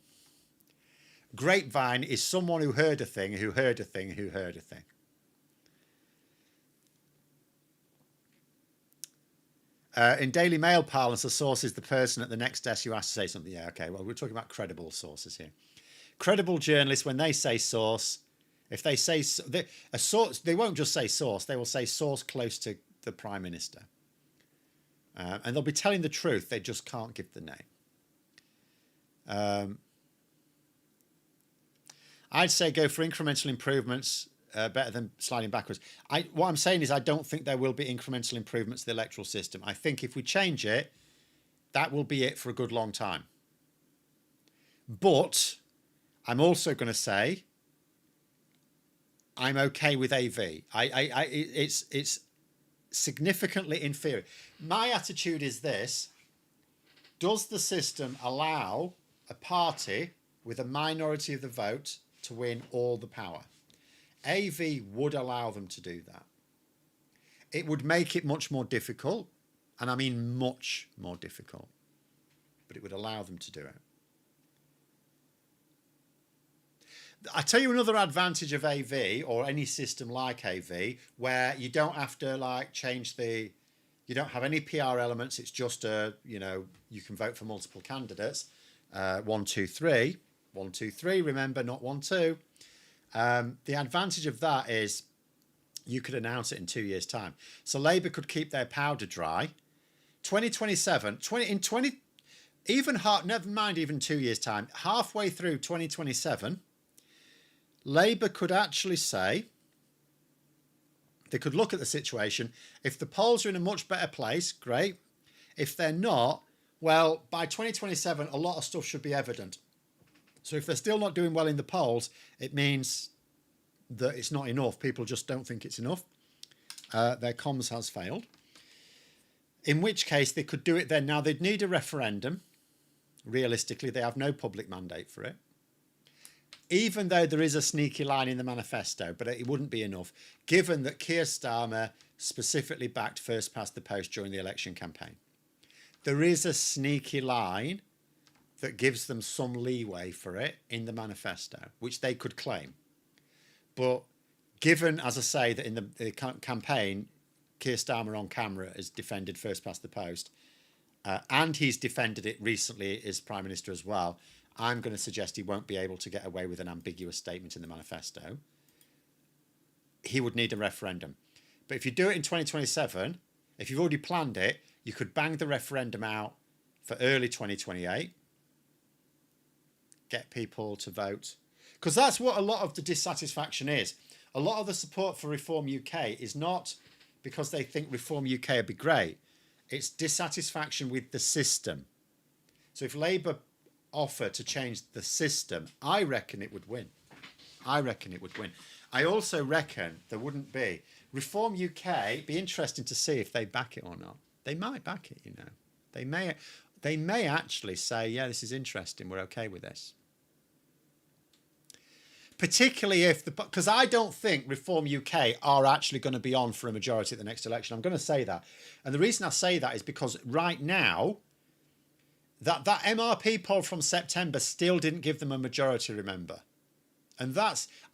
Grapevine is someone who heard a thing, who heard a thing, who heard a thing. In Daily Mail parlance, a source is the person at the next desk who has to say something. Yeah, okay. Well, we're talking about credible sources here. Credible journalists, when they say source, if they say a source, they won't just say source. They will say source close to the Prime Minister. And they'll be telling the truth. They just can't give the name. I'd say go for incremental improvements. Better than sliding backwards. What I'm saying is I don't think there will be incremental improvements to the electoral system. I think if we change it, that will be it for a good long time. But I'm also going to say I'm okay with AV. It's significantly inferior. My attitude is this: does the system allow a party with a minority of the vote to win all the power? AV would allow them to do that. It would make it much more difficult, and I mean much more difficult, but it would allow them to do it. I tell you another advantage of AV, or any system like AV, where you don't have to change you don't have any PR elements. It's just you can vote for multiple candidates. 1, 2, 3. 1, 2, 3. Remember, not 1, 2. The advantage of that is you could announce it in 2 years' time. So Labour could keep their powder dry. 2027, never mind even 2 years' time, halfway through 2027, Labour could actually say, they could look at the situation. If the polls are in a much better place, great. If they're not, well, by 2027, a lot of stuff should be evident. So if they're still not doing well in the polls, it means that it's not enough. People just don't think it's enough. Their comms has failed. In which case, they could do it then. Now, they'd need a referendum. Realistically, they have no public mandate for it. Even though there is a sneaky line in the manifesto, but it wouldn't be enough, given that Keir Starmer specifically backed first past the post during the election campaign. There is a sneaky line that gives them some leeway for it in the manifesto, which they could claim. But given, as I say, that in the campaign, Keir Starmer on camera has defended first past the post, and he's defended it recently as Prime Minister as well, I'm going to suggest he won't be able to get away with an ambiguous statement in the manifesto. He would need a referendum. But if you do it in 2027, if you've already planned it, you could bang the referendum out for early 2028, get people to vote. Because that's what a lot of the dissatisfaction is. A lot of the support for Reform UK is not because they think Reform UK would be great. It's dissatisfaction with the system. So if Labour offer to change the system, I reckon it would win. I also reckon there wouldn't be. Reform UK, be interesting to see if they back it or not. They might back it, They may. They may actually say, yeah, this is interesting, we're okay with this. Particularly if because I don't think Reform UK are actually going to be on for a majority at the next election. I'm going to say that. And the reason I say that is because right now, that MRP poll from September still didn't give them a majority, remember. And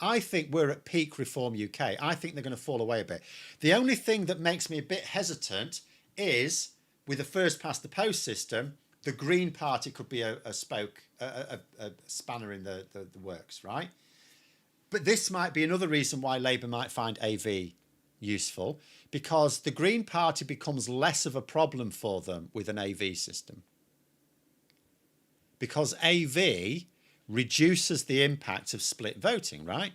I think we're at peak Reform UK. I think they're going to fall away a bit. The only thing that makes me a bit hesitant is with the first past the post system, the Green Party could be a spanner in the works, right? But this might be another reason why Labour might find AV useful, because the Green Party becomes less of a problem for them with an AV system. Because AV reduces the impact of split voting, right?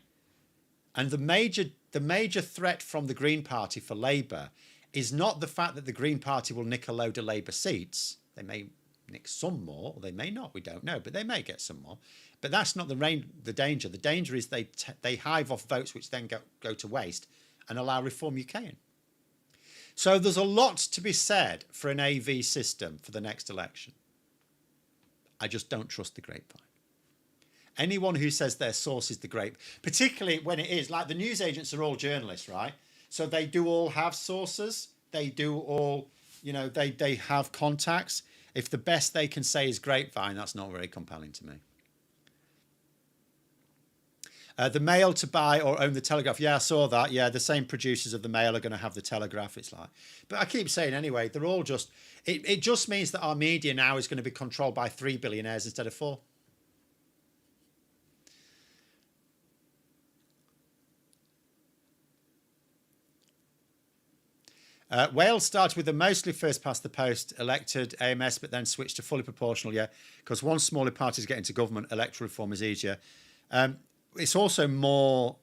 And the major threat from the Green Party for Labour is not the fact that the Green Party will nick a load of Labour seats. They may nick some more, or they may not, we don't know, but they may get some more. But that's not the danger. The danger is they hive off votes which then go to waste and allow Reform UK in. So there's a lot to be said for an AV system for the next election. I just don't trust the grapevine. Anyone who says their source is the grapevine, particularly when it is, like the news agents are all journalists, right? So they do all have sources. They do all, they have contacts. If the best they can say is grapevine, that's not very compelling to me. The Mail to buy or own the Telegraph. Yeah, I saw that. Yeah, the same producers of the Mail are going to have the Telegraph. It's like, but I keep saying anyway, they're all just, it just means that our media now is going to be controlled by 3 billionaires instead of 4. Wales started with a mostly first past the post elected AMS, but then switched to fully proportional, yeah, because once smaller parties get into government, electoral reform is easier. It's also more,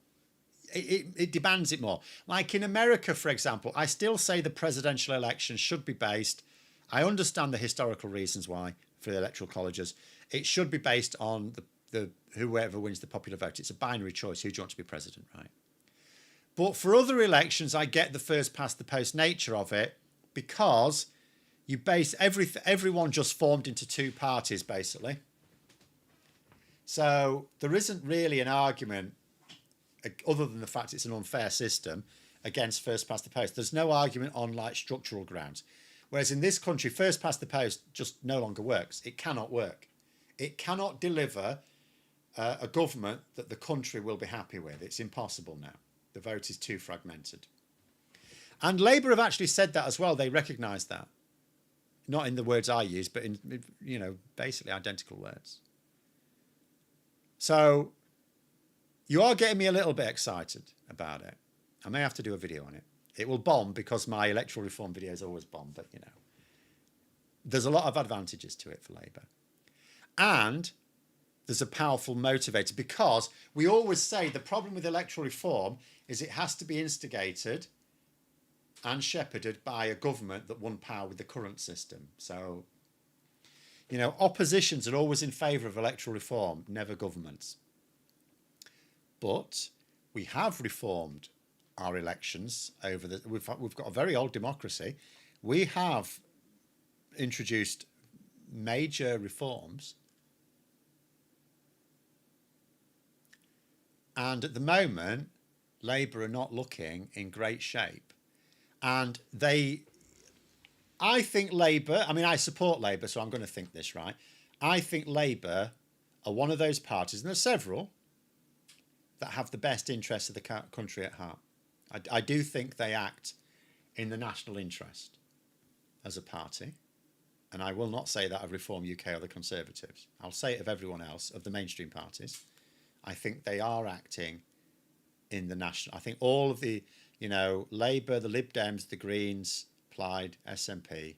it demands it more. Like in America, for example, I still say the presidential election should be based, I understand the historical reasons why for the electoral colleges, it should be based on the whoever wins the popular vote. It's a binary choice, who do you want to be president, right? But for other elections, I get the first past the post nature of it, because you base everyone just formed into 2 parties, basically. So there isn't really an argument, other than the fact it's an unfair system, against first past the post. There's no argument on like structural grounds. Whereas in this country, first past the post just no longer works. It cannot work. It cannot deliver a government that the country will be happy with. It's impossible now. The vote is too fragmented. And Labour have actually said that as well. They recognise that. Not in the words I use, but in, basically identical words. So you are getting me a little bit excited about it. I may have to do a video on it. It will bomb because my electoral reform videos always bomb, but there's a lot of advantages to it for Labour. And there's a powerful motivator, because we always say the problem with electoral reform is it has to be instigated and shepherded by a government that won power with the current system. So, oppositions are always in favour of electoral reform, never governments. But we have reformed our elections over we've got a very old democracy. We have introduced major reforms. And at the moment, Labour are not looking in great shape. And I think Labour, I support Labour, so I'm going to think this, right? I think Labour are one of those parties, and there's several, that have the best interests of the country at heart. I do think they act in the national interest as a party. And I will not say that of Reform UK or the Conservatives. I'll say it of everyone else, of the mainstream parties. I think they are acting in the national. I think all of the, Labour, the Lib Dems, the Greens, Plaid, SNP,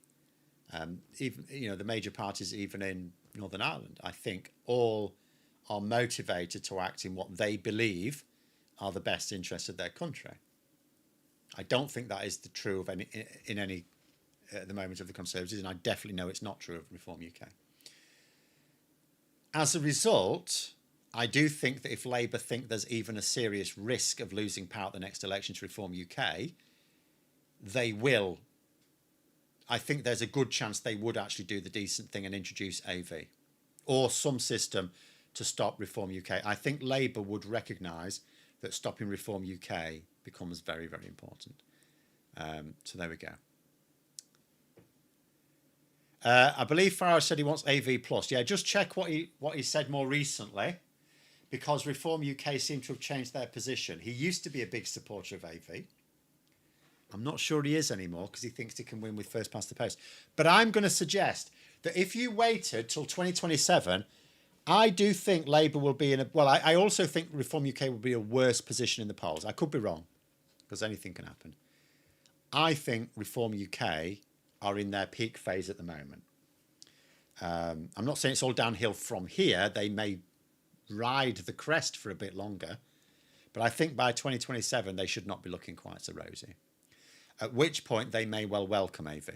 even the major parties, even in Northern Ireland, I think all are motivated to act in what they believe are the best interests of their country. I don't think that is true of any at the moment of the Conservatives, and I definitely know it's not true of Reform UK. As a result, I do think that if Labour think there's even a serious risk of losing power at the next election to Reform UK, they will. I think there's a good chance they would actually do the decent thing and introduce AV or some system to stop Reform UK. I think Labour would recognise that stopping Reform UK becomes very, very important. So there we go. I believe Farage said he wants AV plus. Yeah, just check what he said more recently, because Reform UK seem to have changed their position. He used to be a big supporter of AV. I'm not sure he is anymore because he thinks he can win with first past the post. But I'm going to suggest that if you waited till 2027, I do think Labour will be in a... Well, I also think Reform UK will be a worse position in the polls. I could be wrong, because anything can happen. I think Reform UK are in their peak phase at the moment. I'm not saying it's all downhill from here. They may ride the crest for a bit longer. But I think by 2027, they should not be looking quite so rosy. At which point, they may well welcome AV.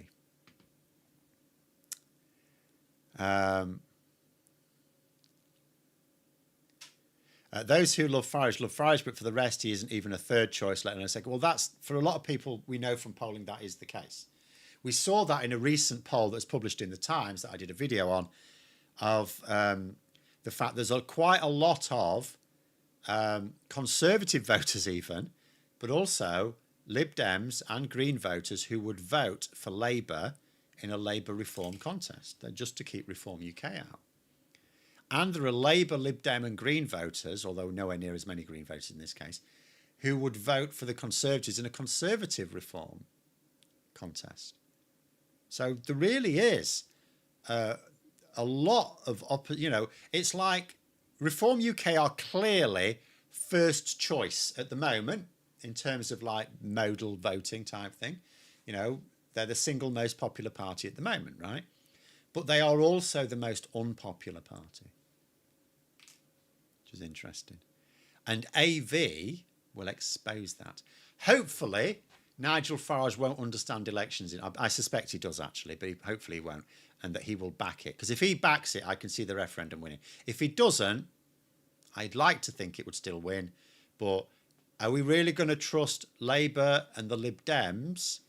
Those who love Farage, but for the rest, he isn't even a third choice, let alone second. Well, that's, for a lot of people, we know from polling that is the case. We saw that in a recent poll that's published in the Times that I did a video on, of the fact there's quite a lot of Conservative voters even, but also Lib Dems and Green voters who would vote for Labour in a Labour reform contest, just to keep Reform UK out. And there are Labour, Lib Dem and Green voters, although nowhere near as many Green voters in this case, who would vote for the Conservatives in a Conservative reform contest. So there really is a lot of, it's like Reform UK are clearly first choice at the moment in terms of like modal voting type thing. They're the single most popular party at the moment, right? But they are also the most unpopular party, which is interesting. And AV will expose that. Hopefully, Nigel Farage won't understand elections. I suspect he does, actually, but hopefully he won't, and that he will back it. Because if he backs it, I can see the referendum winning. If he doesn't, I'd like to think it would still win. But are we really going to trust Labour and the Lib Dems?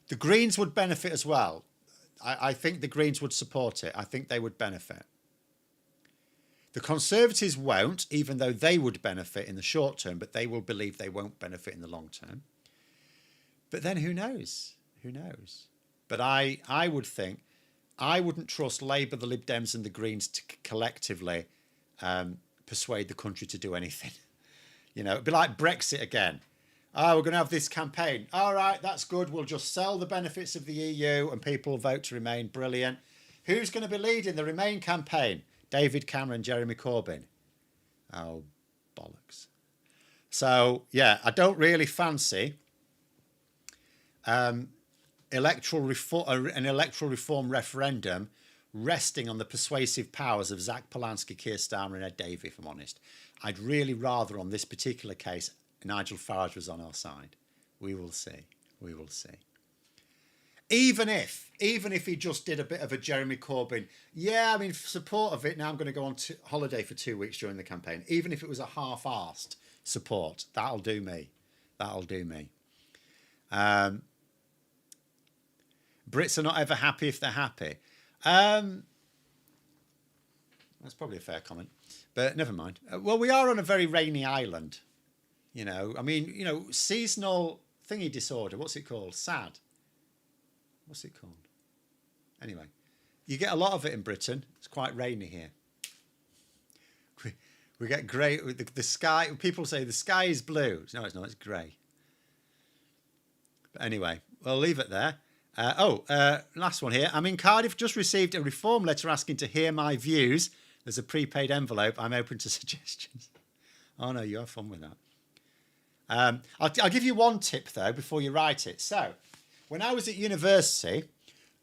The Greens would benefit as well. I think the Greens would support it. I think they would benefit. The Conservatives won't, even though they would benefit in the short term, but they will believe they won't benefit in the long term. But then who knows? Who knows? But I would think, I wouldn't trust Labour, the Lib Dems and the Greens to collectively persuade the country to do anything. It'd be like Brexit again. Oh, we're going to have this campaign. All right, that's good. We'll just sell the benefits of the EU and people vote to remain. Brilliant. Who's going to be leading the Remain campaign? David Cameron, Jeremy Corbyn. Oh, bollocks. So, yeah, I don't really fancy an electoral reform referendum resting on the persuasive powers of Zach Polanski, Keir Starmer and Ed Davey, if I'm honest. I'd really rather, on this particular case, Nigel Farage was on our side. We will see. We will see. Even if he just did a bit of a Jeremy Corbyn, support of it, now I'm going to go on holiday for 2 weeks during the campaign. Even if it was a half-arsed support, that'll do me. That'll do me. Brits are not ever happy if they're happy. That's probably a fair comment, but never mind. Well, we are on a very rainy island. Seasonal thingy disorder. What's it called? SAD. What's it called? Anyway, you get a lot of it in Britain. It's quite rainy here. We get grey. The sky, people say the sky is blue. No, it's not. It's grey. But anyway, we'll leave it there. Last one here. I'm in Cardiff. Just received a reform letter asking to hear my views. There's a prepaid envelope. I'm open to suggestions. Oh, no, you have fun with that. I'll give you one tip, though, before you write it. So, when I was at university,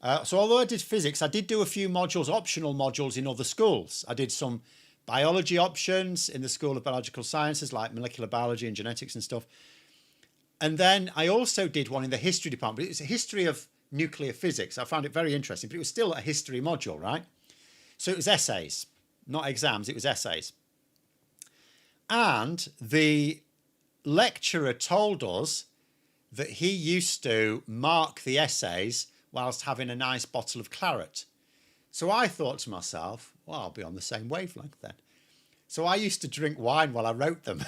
although I did physics, I did do a few modules, optional modules in other schools. I did some biology options in the School of Biological Sciences, like molecular biology and genetics and stuff. And then I also did one in the history department. It was a history of nuclear physics. I found it very interesting, but it was still a history module, right? So it was essays, not exams, it was essays. And the lecturer told us that he used to mark the essays whilst having a nice bottle of claret. So I thought to myself, well, I'll be on the same wavelength then. So I used to drink wine while I wrote them.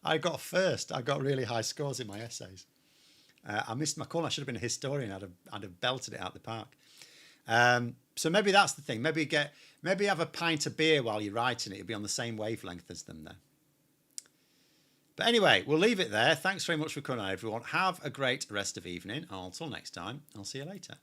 I got first. I got really high scores in my essays. I missed my call. I should have been a historian. I'd have belted it out the park. So maybe that's the thing. Maybe have a pint of beer while you're writing it. You'll be on the same wavelength as them then. But anyway, we'll leave it there. Thanks very much for coming on, everyone. Have a great rest of evening. Until next time, I'll see you later.